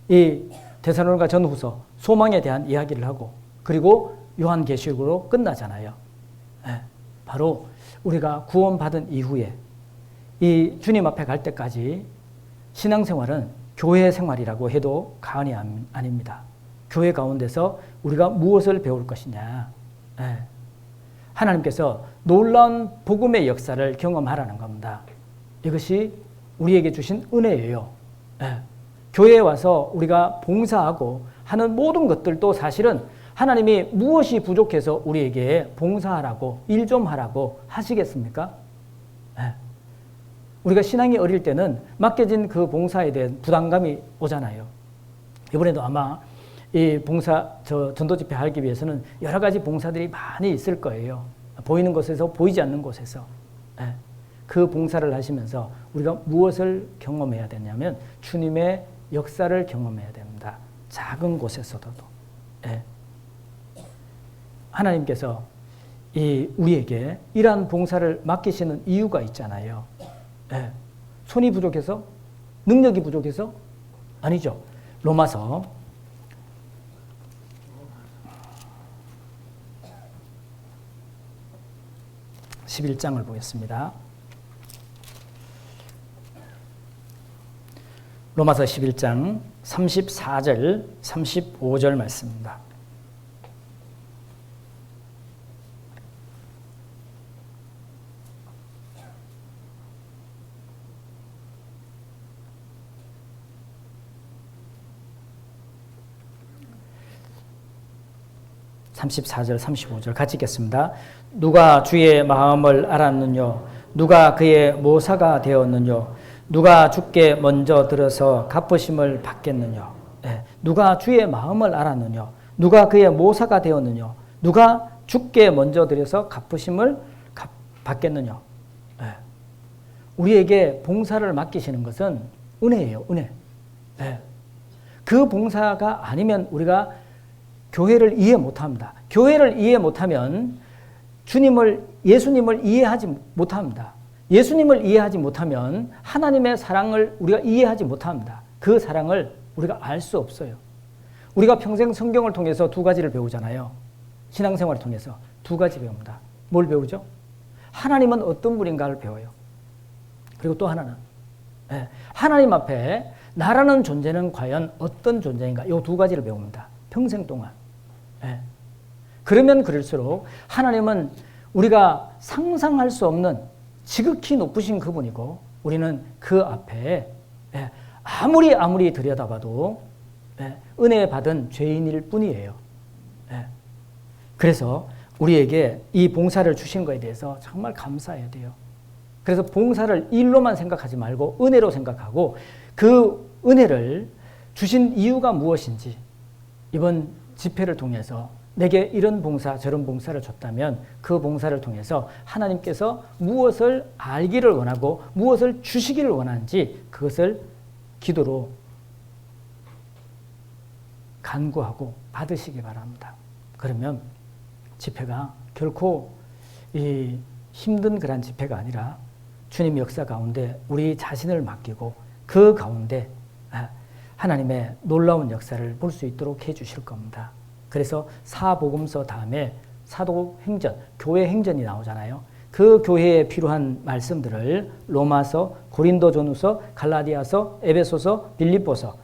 이 데살로니가 전후서 소망에 대한 이야기를 하고 그리고 요한계시록으로 끝나잖아요. 바로 우리가 구원받은 이후에 이 주님 앞에 갈 때까지 신앙생활은 교회 생활이라고 해도 과언이 아닙니다. 교회 가운데서 우리가 무엇을 배울 것이냐. 하나님께서 놀라운 복음의 역사를 경험하라는 겁니다. 이것이 우리에게 주신 은혜예요. 교회에 와서 우리가 봉사하고 하는 모든 것들도 사실은 하나님이 무엇이 부족해서 우리에게 봉사하라고 일 좀 하라고 하시겠습니까? 우리가 신앙이 어릴 때는 맡겨진 그 봉사에 대한 부담감이 오잖아요. 이번에도 아마 이 전도 집회 하기 위해서는 여러 가지 봉사들이 많이 있을 거예요. 보이는 곳에서 보이지 않는 곳에서. 그 봉사를 하시면서 우리가 무엇을 경험해야 되냐면 주님의 역사를 경험해야 됩니다. 작은 곳에서도. 하나님께서 우리에게 이러한 봉사를 맡기시는 이유가 있잖아요. 예. 손이 부족해서? 능력이 부족해서? 아니죠. 로마서 11장을 보겠습니다. 로마서 11장 34절, 35절 말씀입니다. (34절) (35절) 같이 읽겠습니다. 누가 주의 마음을 알았느뇨? 누가 그의 모사가 되었느뇨? 누가 주께 먼저 들어서 갚으심을 받겠느뇨? 네. 누가 주의 마음을 알았느뇨? 누가 그의 모사가 되었느뇨? 누가 주께 먼저 들어서 갚으심을 받겠느뇨? 네. 우리에게 봉사를 맡기시는 것은 은혜예요. 은혜. 네. 그 봉사가 아니면 우리가 교회를 이해 못합니다. 교회를 이해 못하면 예수님을 이해하지 못합니다. 예수님을 이해하지 못하면 하나님의 사랑을 우리가 이해하지 못합니다. 그 사랑을 우리가 알 수 없어요. 우리가 평생 성경을 통해서 두 가지를 배우잖아요. 신앙생활을 통해서 두 가지 배웁니다. 뭘 배우죠? 하나님은 어떤 분인가를 배워요. 그리고 또 하나는 하나님 앞에 나라는 존재는 과연 어떤 존재인가? 이 두 가지를 배웁니다. 평생 동안. 그러면 그럴수록 하나님은 우리가 상상할 수 없는 지극히 높으신 그분이고 우리는 그 앞에 아무리 들여다봐도 은혜 받은 죄인일 뿐이에요. 그래서 우리에게 이 봉사를 주신 것에 대해서 정말 감사해야 돼요. 그래서 봉사를 일로만 생각하지 말고 은혜로 생각하고 그 은혜를 주신 이유가 무엇인지 이번 집회를 통해서 내게 이런 봉사 저런 봉사를 줬다면 그 봉사를 통해서 하나님께서 무엇을 알기를 원하고 무엇을 주시기를 원하는지 그것을 기도로 간구하고 받으시기 바랍니다. 그러면 집회가 결코 이 힘든 그런 집회가 아니라 주님 역사 가운데 우리 자신을 맡기고 그 가운데 하나님의 놀라운 역사를 볼 수 있도록 해주실 겁니다. 그래서 사복음서 다음에 사도행전, 교회 행전이 나오잖아요. 그 교회에 필요한 말씀들을 로마서, 고린도전후서, 갈라디아서, 에베소서, 빌립보서,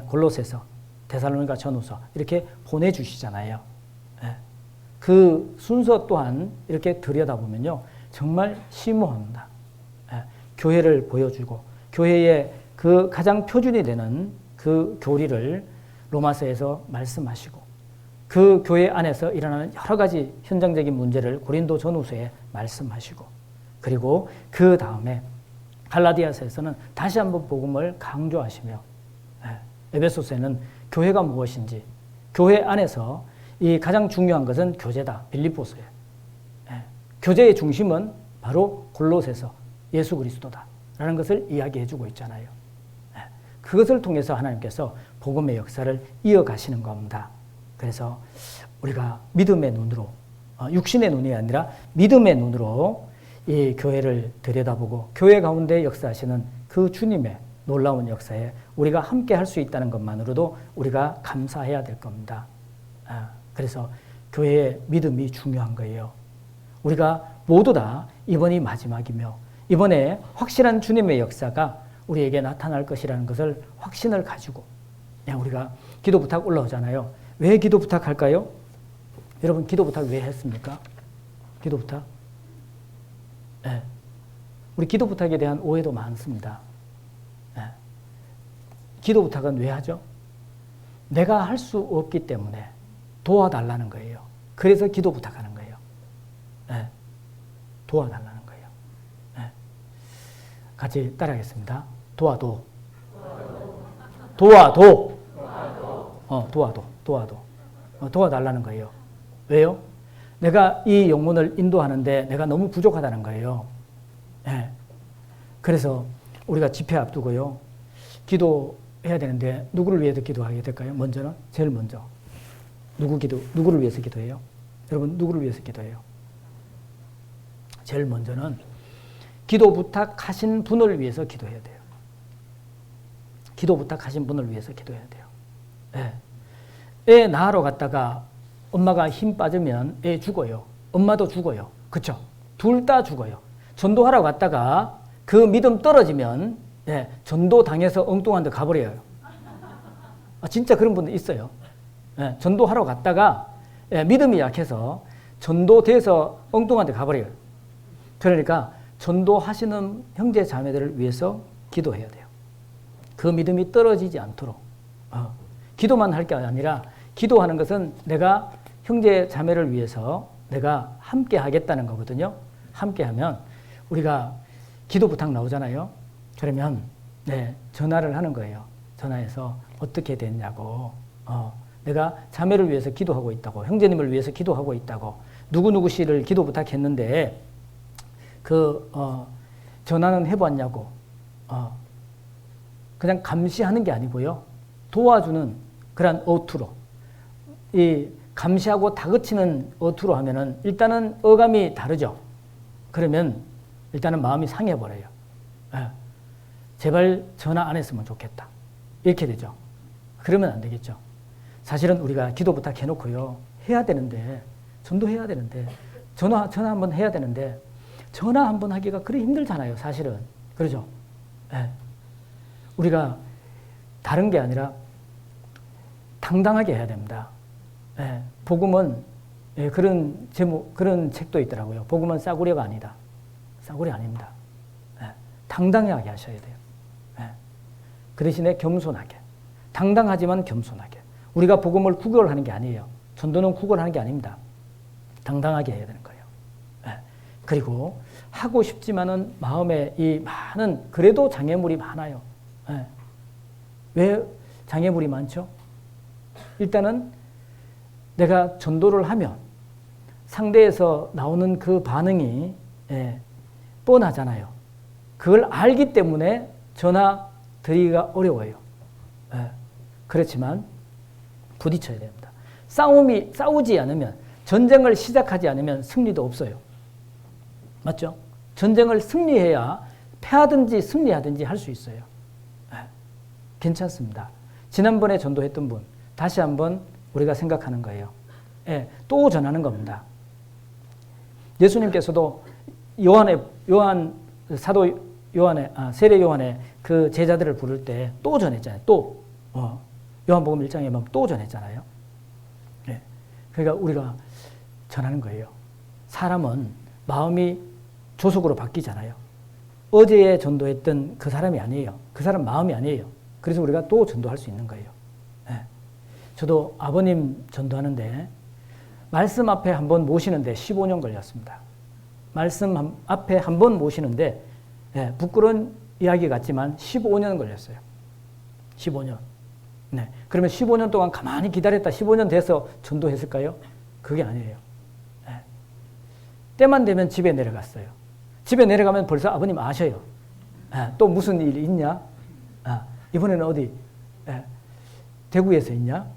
골로새서, 데살로니가 전후서 이렇게 보내주시잖아요. 그 순서 또한 이렇게 들여다보면요. 정말 심오합니다. 교회를 보여주고 교회의 그 가장 표준이 되는 그 교리를 로마서에서 말씀하시고 그 교회 안에서 일어나는 여러 가지 현장적인 문제를 고린도 전후서에 말씀하시고 그리고 그 다음에 갈라디아서에서는 다시 한번 복음을 강조하시며 에베소서에는 교회가 무엇인지 교회 안에서 이 가장 중요한 것은 교제다. 빌립보서에 교제의 중심은 바로 골로새서 예수 그리스도다 라는 것을 이야기해 주고 있잖아요. 그것을 통해서 하나님께서 복음의 역사를 이어가시는 겁니다. 그래서 우리가 믿음의 눈으로 육신의 눈이 아니라 믿음의 눈으로 이 교회를 들여다보고 교회 가운데 역사하시는 그 주님의 놀라운 역사에 우리가 함께 할 수 있다는 것만으로도 우리가 감사해야 될 겁니다. 그래서 교회의 믿음이 중요한 거예요. 우리가 모두 다 이번이 마지막이며 이번에 확실한 주님의 역사가 우리에게 나타날 것이라는 것을 확신을 가지고 우리가 기도 부탁 올라오잖아요. 왜 기도 부탁할까요? 여러분 기도 부탁 왜 했습니까? 기도 부탁? 우리 기도 부탁에 대한 오해도 많습니다. 기도 부탁은 왜 하죠? 내가 할 수 없기 때문에 도와달라는 거예요. 그래서 기도 부탁하는 거예요. 도와달라는 거예요. 같이 따라하겠습니다. 도와도. 도와도. 도와달라는 거예요. 왜요? 내가 이 영혼을 인도하는데 내가 너무 부족하다는 거예요. 그래서 우리가 집회 앞두고요. 기도해야 되는데 누구를 위해서 기도하게 될까요? 먼저는? 제일 먼저. 누구를 위해서 기도해요? 여러분 누구를 위해서 기도해요? 제일 먼저는 기도 부탁하신 분을 위해서 기도해야 돼요. 기도 부탁하신 분을 위해서 기도해야 돼요. 예. 애 낳으러 갔다가 엄마가 힘 빠지면 애 죽어요. 엄마도 죽어요. 그쵸? 둘 다 죽어요. 전도하러 갔다가 그 믿음 떨어지면 전도 당해서 엉뚱한 데 가버려요. 진짜 그런 분들 있어요. 전도하러 갔다가 믿음이 약해서 전도돼서 엉뚱한 데 가버려요. 그러니까 전도하시는 형제 자매들을 위해서 기도해야 돼요. 그 믿음이 떨어지지 않도록. 기도만 할 게 아니라 기도하는 것은 내가 형제 자매를 위해서 내가 함께 하겠다는 거거든요. 함께 하면 우리가 기도 부탁 나오잖아요. 그러면 전화를 하는 거예요. 전화해서 어떻게 됐냐고. 내가 자매를 위해서 기도하고 있다고. 형제님을 위해서 기도하고 있다고. 누구누구 씨를 기도 부탁했는데 전화는 해봤냐고. 그냥 감시하는 게 아니고요. 도와주는 그런 어투로. 이 감시하고 다그치는 어투로 하면은 일단은 어감이 다르죠. 그러면 일단은 마음이 상해버려요. 제발 전화 안 했으면 좋겠다. 이렇게 되죠. 그러면 안 되겠죠. 사실은 우리가 기도 부탁해놓고요. 해야 되는데, 전도해야 되는데, 전화 한번 해야 되는데, 전화 한번 하기가 그리 힘들잖아요. 사실은. 그러죠. 우리가 다른 게 아니라 당당하게 해야 됩니다. 복음은 그런 제목, 그런 책도 있더라고요. 복음은 싸구려가 아니다. 싸구려 아닙니다. 당당하게 하셔야 돼요. 그 대신에 겸손하게. 당당하지만 겸손하게. 우리가 복음을 구걸하는 게 아니에요. 전도는 구걸하는 게 아닙니다. 당당하게 해야 되는 거예요. 그리고 하고 싶지만은 마음에 이 많은 그래도 장애물이 많아요. 왜 장애물이 많죠? 일단은 내가 전도를 하면 상대에서 나오는 그 반응이 뻔하잖아요. 그걸 알기 때문에 전화 드리기가 어려워요. 그렇지만 부딪혀야 됩니다. 싸우지 않으면, 전쟁을 시작하지 않으면 승리도 없어요. 맞죠? 전쟁을 승리해야 패하든지 승리하든지 할 수 있어요. 괜찮습니다. 지난번에 전도했던 분, 다시 한번 우리가 생각하는 거예요. 또 전하는 겁니다. 예수님께서도 사도 요한의, 세례 요한의 그 제자들을 부를 때 또 전했잖아요. 또. 요한복음 1장에 보면 또 전했잖아요. 그러니까 우리가 전하는 거예요. 사람은 마음이 조속으로 바뀌잖아요. 어제에 전도했던 그 사람이 아니에요. 그 사람 마음이 아니에요. 그래서 우리가 또 전도할 수 있는 거예요. 저도 아버님 전도하는데 말씀 앞에 한번 모시는데 15년 걸렸습니다. 말씀 앞에 한번 모시는데 부끄러운 이야기 같지만 15년 걸렸어요. 15년. 그러면 15년 동안 가만히 기다렸다 15년 돼서 전도했을까요? 그게 아니에요. 때만 되면 집에 내려갔어요. 집에 내려가면 벌써 아버님 아셔요. 또 무슨 일이 있냐? 이번에는 어디? 대구에서 있냐?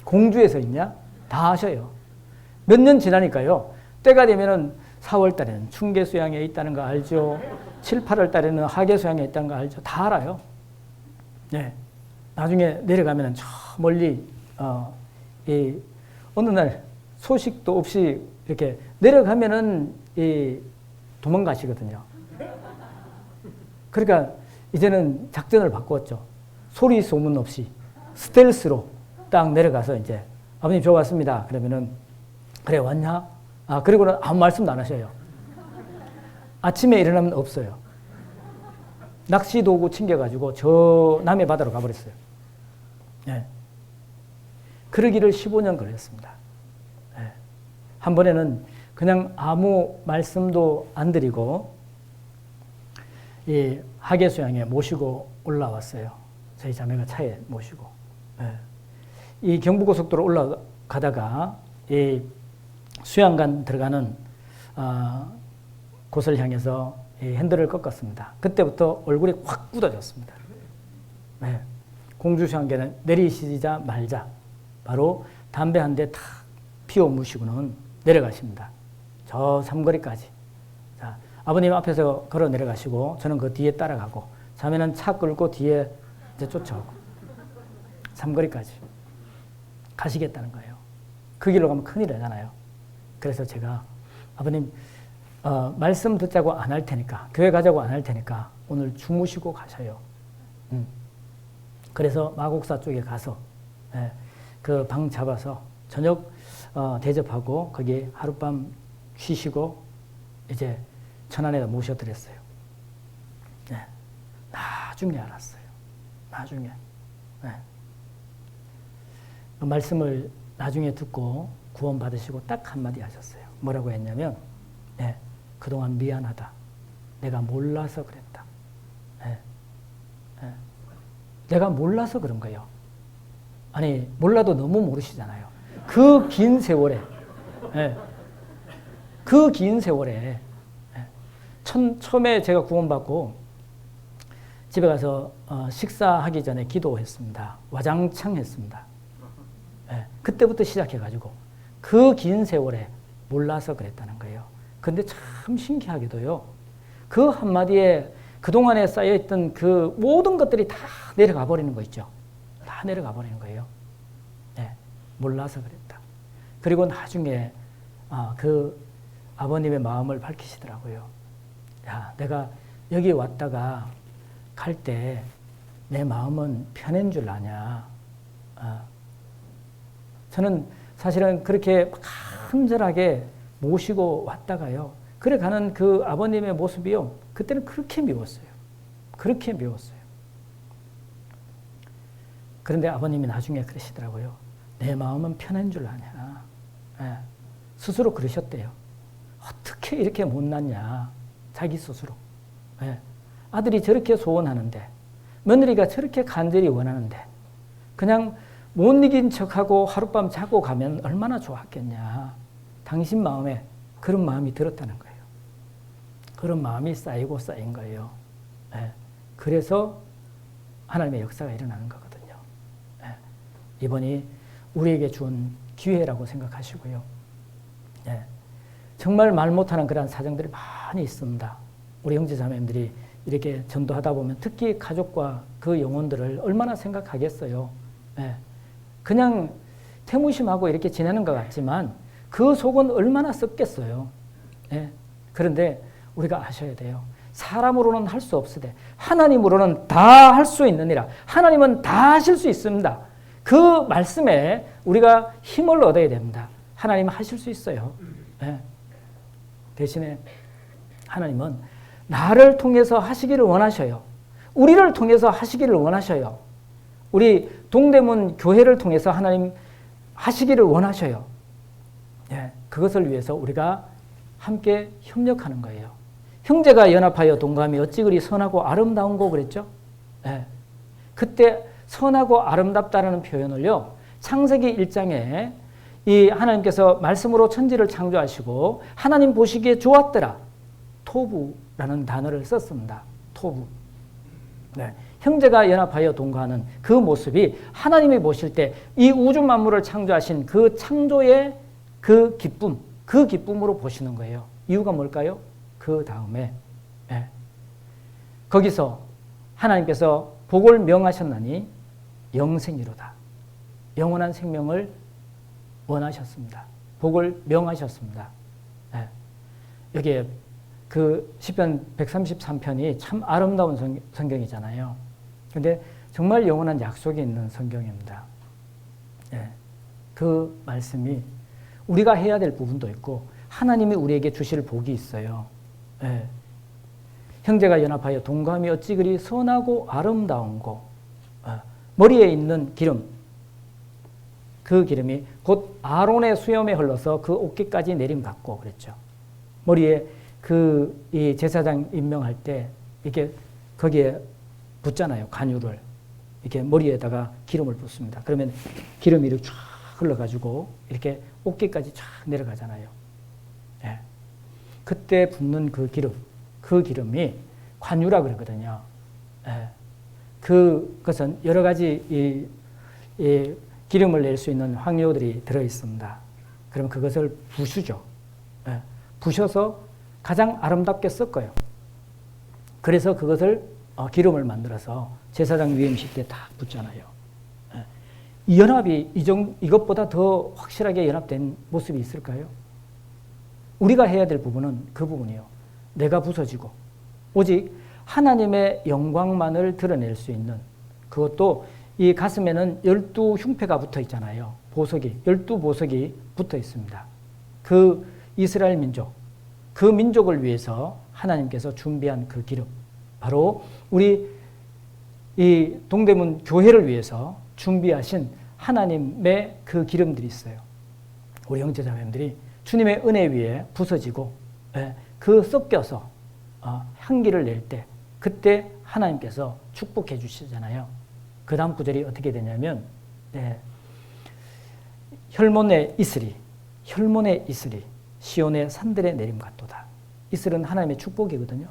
공주에서 있냐? 다 아셔요. 몇 년 지나니까요. 때가 되면은 4월 달에는 충계수양에 있다는 거 알죠? 7, 8월 달에는 하계수양에 있다는 거 알죠? 다 알아요. 나중에 내려가면은 저 멀리 어느 날 소식도 없이 이렇게 내려가면은 도망가시거든요. 그러니까 이제는 작전을 바꾸었죠. 소리 소문 없이 스텔스로 딱 내려가서 이제 아버님 저 왔습니다. 그러면은 그래 왔냐? 그리고는 아무 말씀도 안 하셔요. 아침에 일어나면 없어요. 낚시 도구 챙겨가지고 저 남해 바다로 가버렸어요. 그러기를 15년 걸렸습니다. 한 번에는 그냥 아무 말씀도 안 드리고 이 하계수양에 모시고 올라왔어요. 저희 자매가 차에 모시고. 이 경부고속도로 올라가다가 이 수양간 들어가는 곳을 향해서 이 핸들을 꺾었습니다. 그때부터 얼굴이 확 굳어졌습니다. 공주수양계는 내리시자 말자 바로 담배 한 대 탁 피워 무시고는 내려가십니다. 저 삼거리까지. 자, 아버님 앞에서 걸어 내려가시고 저는 그 뒤에 따라가고 자매는 차 끌고 뒤에 이제 쫓아오고 삼거리까지 가시겠다는 거예요. 그 길로 가면 큰일 나잖아요. 그래서 제가 아버님 말씀 듣자고 안 할 테니까 교회 가자고 안 할 테니까 오늘 주무시고 가셔요. 그래서 마곡사 쪽에 가서 그 방 잡아서 저녁 대접하고 거기 하룻밤 쉬시고 이제 천안에다 모셔드렸어요. 나중에 알았어요. 나중에. 그 말씀을 나중에 듣고 구원 받으시고 딱 한마디 하셨어요. 뭐라고 했냐면 그동안 미안하다. 내가 몰라서 그랬다. 내가 몰라서 그런 거예요. 아니 몰라도 너무 모르시잖아요. 그 긴 세월에 그 긴 세월에 처음에 제가 구원받고 집에 가서 식사하기 전에 기도했습니다. 와장창 했습니다. 그때부터 시작해가지고 그 긴 세월에 몰라서 그랬다는 거예요. 근데 참 신기하게도요. 그 한마디에 그동안에 쌓여있던 그 모든 것들이 다 내려가 버리는 거 있죠. 다 내려가 버리는 거예요. 몰라서 그랬다. 그리고 나중에 그 아버님의 마음을 밝히시더라고요. 야, 내가 여기 왔다가 갈 때 내 마음은 편한 줄 아냐. 저는 사실은 그렇게 간절하게 모시고 왔다가요. 그래 가는 그 아버님의 모습이요. 그때는 그렇게 미웠어요. 그렇게 미웠어요. 그런데 아버님이 나중에 그러시더라고요. 내 마음은 편한 줄 아냐. 스스로 그러셨대요. 어떻게 이렇게 못났냐. 자기 스스로. 아들이 저렇게 소원하는데 며느리가 저렇게 간절히 원하는데 그냥 못 이긴 척하고 하룻밤 자고 가면 얼마나 좋았겠냐. 당신 마음에 그런 마음이 들었다는 거예요. 그런 마음이 쌓이고 쌓인 거예요. 그래서 하나님의 역사가 일어나는 거거든요. 이번이 우리에게 준 기회라고 생각하시고요. 정말 말 못하는 그런 사정들이 많이 있습니다. 우리 형제자매님들이 이렇게 전도하다 보면 특히 가족과 그 영혼들을 얼마나 생각하겠어요. 그냥 태무심하고 이렇게 지내는 것 같지만 그 속은 얼마나 썩겠어요. 그런데 우리가 아셔야 돼요. 사람으로는 할 수 없으되 하나님으로는 다 할 수 있느니라. 하나님은 다 하실 수 있습니다. 그 말씀에 우리가 힘을 얻어야 됩니다. 하나님은 하실 수 있어요. 대신에 하나님은 나를 통해서 하시기를 원하셔요. 우리를 통해서 하시기를 원하셔요. 우리 동대문 교회를 통해서 하나님 하시기를 원하셔요. 그것을 위해서 우리가 함께 협력하는 거예요. 형제가 연합하여 동감이 어찌 그리 선하고 아름다운고 그랬죠? 그때 선하고 아름답다라는 표현을요. 창세기 1장에 이 하나님께서 말씀으로 천지를 창조하시고 하나님 보시기에 좋았더라. 토부라는 단어를 썼습니다. 토부. 형제가 연합하여 동거하는 그 모습이 하나님이 보실 때 이 우주 만물을 창조하신 그 창조의 그 기쁨, 그 기쁨으로 보시는 거예요. 이유가 뭘까요? 그 다음에 거기서 하나님께서 복을 명하셨나니 영생이로다. 영원한 생명을 원하셨습니다. 복을 명하셨습니다. 여기에 그 시편 133편이 참 아름다운 성경이잖아요. 근데 정말 영원한 약속이 있는 성경입니다. 그 말씀이 우리가 해야 될 부분도 있고 하나님이 우리에게 주실 복이 있어요. 형제가 연합하여 동감이 어찌 그리 선하고 아름다운고 머리에 있는 기름 그 기름이 곧 아론의 수염에 흘러서 그 어깨까지 내림받고 그랬죠. 머리에 이 제사장 임명할 때 이렇게 거기에 붓잖아요. 관유를 이렇게 머리에다가 기름을 붓습니다. 그러면 기름이 이렇게 쫙 흘러가지고 이렇게 어깨까지 쫙 내려가잖아요. 그때 붓는 그 기름이 관유라 그러거든요. 그것은 여러 가지 이 기름을 낼 수 있는 황료들이 들어 있습니다. 그럼 그것을 부수죠. 부셔서 가장 아름답게 섞어요. 그래서 그것을 기름을 만들어서 제사장 위임식 때 다 붓잖아요. 이 연합이 이것보다 더 확실하게 연합된 모습이 있을까요? 우리가 해야 될 부분은 그 부분이에요. 내가 부서지고 오직 하나님의 영광만을 드러낼 수 있는, 그것도 이 가슴에는 12흉패가 붙어 있잖아요. 보석이, 12보석이 붙어 있습니다. 그 이스라엘 민족, 그 민족을 위해서 하나님께서 준비한 그 기름, 바로 우리 이 동대문 교회를 위해서 준비하신 하나님의 그 기름들이 있어요. 우리 형제자매님들이 주님의 은혜 위에 부서지고 그 섞여서 향기를 낼 때, 그때 하나님께서 축복해 주시잖아요. 그 다음 구절이 어떻게 되냐면 혈몬의 이슬이 시온의 산들에 내림 같도다. 이슬은 하나님의 축복이거든요.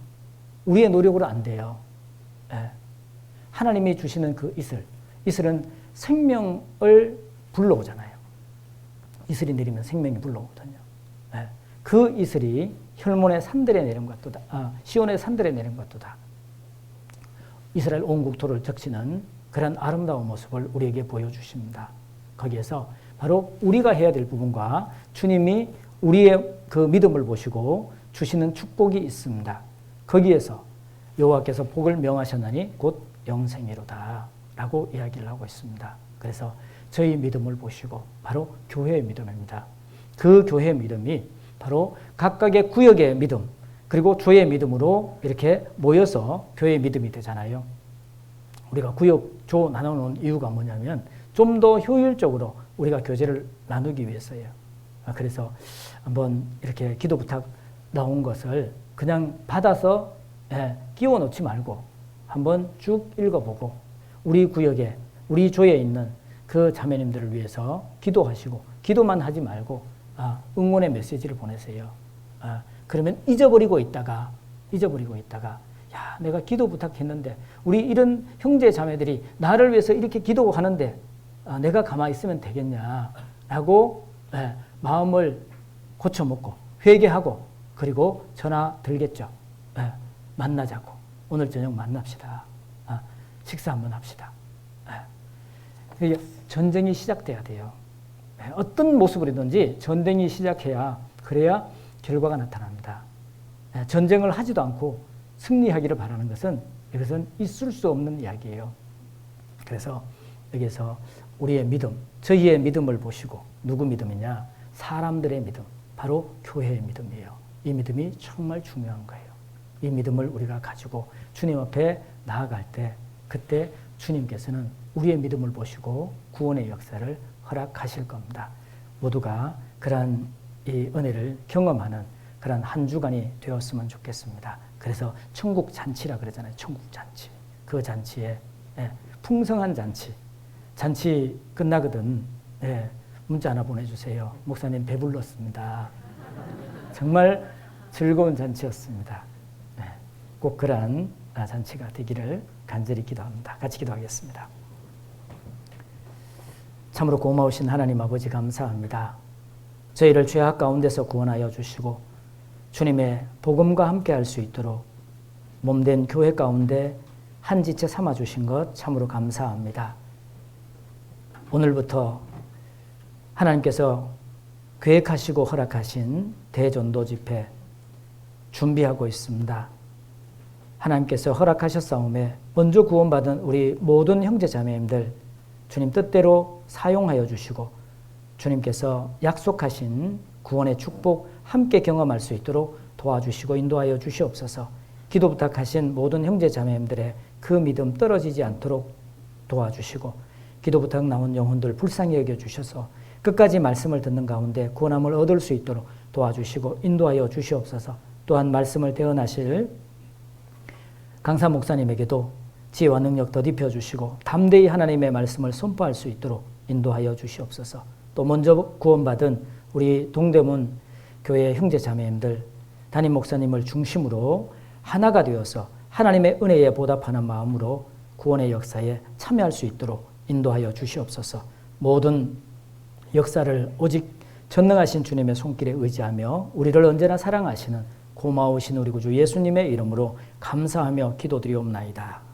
우리의 노력으로 안 돼요. 하나님이 주시는 그 이슬은 생명을 불러오잖아요. 이슬이 내리면 생명이 불러오거든요. 그 이슬이 혈몬의 산들에 내림 같도다. 시온의 산들에 내림 같도다. 이스라엘 온 국토를 적시는 그런 아름다운 모습을 우리에게 보여주십니다. 거기에서 바로 우리가 해야 될 부분과 주님이 우리의 그 믿음을 보시고 주시는 축복이 있습니다. 거기에서 여호와께서 복을 명하셨나니 곧 영생이로다 라고 이야기를 하고 있습니다. 그래서 저희 믿음을 보시고 바로 교회의 믿음입니다. 그 교회의 믿음이 바로 각각의 구역의 믿음, 그리고 조의 믿음으로 이렇게 모여서 교회의 믿음이 되잖아요. 우리가 구역, 조 나누는 이유가 뭐냐면 좀 더 효율적으로 우리가 교제를 나누기 위해서예요. 그래서 한번 이렇게 기도 부탁 나온 것을 그냥 받아서 끼워 놓지 말고 한번 쭉 읽어보고 우리 구역에, 우리 조에 있는 그 자매님들을 위해서 기도하시고, 기도만 하지 말고 응원의 메시지를 보내세요. 그러면 잊어버리고 있다가 야, 내가 기도 부탁했는데 우리 이런 형제 자매들이 나를 위해서 이렇게 기도하는데 내가 가만히 있으면 되겠냐라고 마음을 고쳐먹고 회개하고 그리고 전화 들겠죠. 만나자고. 오늘 저녁 만납시다. 식사 한번 합시다. 전쟁이 시작돼야 돼요. 어떤 모습으로든지 전쟁이 시작해야, 그래야 결과가 나타납니다. 전쟁을 하지도 않고 승리하기를 바라는 것은, 이것은 있을 수 없는 이야기예요. 그래서 여기서 우리의 믿음, 저희의 믿음을 보시고, 누구 믿음이냐? 사람들의 믿음, 바로 교회의 믿음이에요. 이 믿음이 정말 중요한 거예요. 이 믿음을 우리가 가지고 주님 앞에 나아갈 때, 그때 주님께서는 우리의 믿음을 보시고 구원의 역사를 허락하실 겁니다. 모두가 그러한 이 은혜를 경험하는 그런 한 주간이 되었으면 좋겠습니다. 그래서 천국 잔치라 그러잖아요. 천국 잔치. 그 잔치에 풍성한 잔치 끝나거든. 문자 하나 보내주세요. 목사님 배불렀습니다. 정말 즐거운 잔치였습니다. 꼭 그러한 잔치가 되기를 간절히 기도합니다. 같이 기도하겠습니다. 참으로 고마우신 하나님 아버지 감사합니다. 저희를 죄악 가운데서 구원하여 주시고 주님의 복음과 함께할 수 있도록 몸된 교회 가운데 한 지체 삼아 주신 것 참으로 감사합니다. 오늘부터 하나님께서 계획하시고 허락하신 대전도 집회 준비하고 있습니다. 하나님께서 허락하셨사오매 먼저 구원받은 우리 모든 형제 자매님들 주님 뜻대로 사용하여 주시고 주님께서 약속하신 구원의 축복 함께 경험할 수 있도록 도와주시고 인도하여 주시옵소서. 기도 부탁하신 모든 형제 자매님들의 그 믿음 떨어지지 않도록 도와주시고, 기도 부탁 나온 영혼들 불쌍히 여겨주셔서 끝까지 말씀을 듣는 가운데 구원함을 얻을 수 있도록 도와주시고 인도하여 주시옵소서. 또한 말씀을 대언하실 강사 목사님에게도 지혜와 능력 더딥혀 주시고 담대히 하나님의 말씀을 선포할 수 있도록 인도하여 주시옵소서. 또 먼저 구원받은 우리 동대문 교회 형제 자매님들 담임 목사님을 중심으로 하나가 되어서 하나님의 은혜에 보답하는 마음으로 구원의 역사에 참여할 수 있도록 인도하여 주시옵소서. 모든 역사를 오직 전능하신 주님의 손길에 의지하며 우리를 언제나 사랑하시는 고마우신 우리 구주 예수님의 이름으로 감사하며 기도드리옵나이다.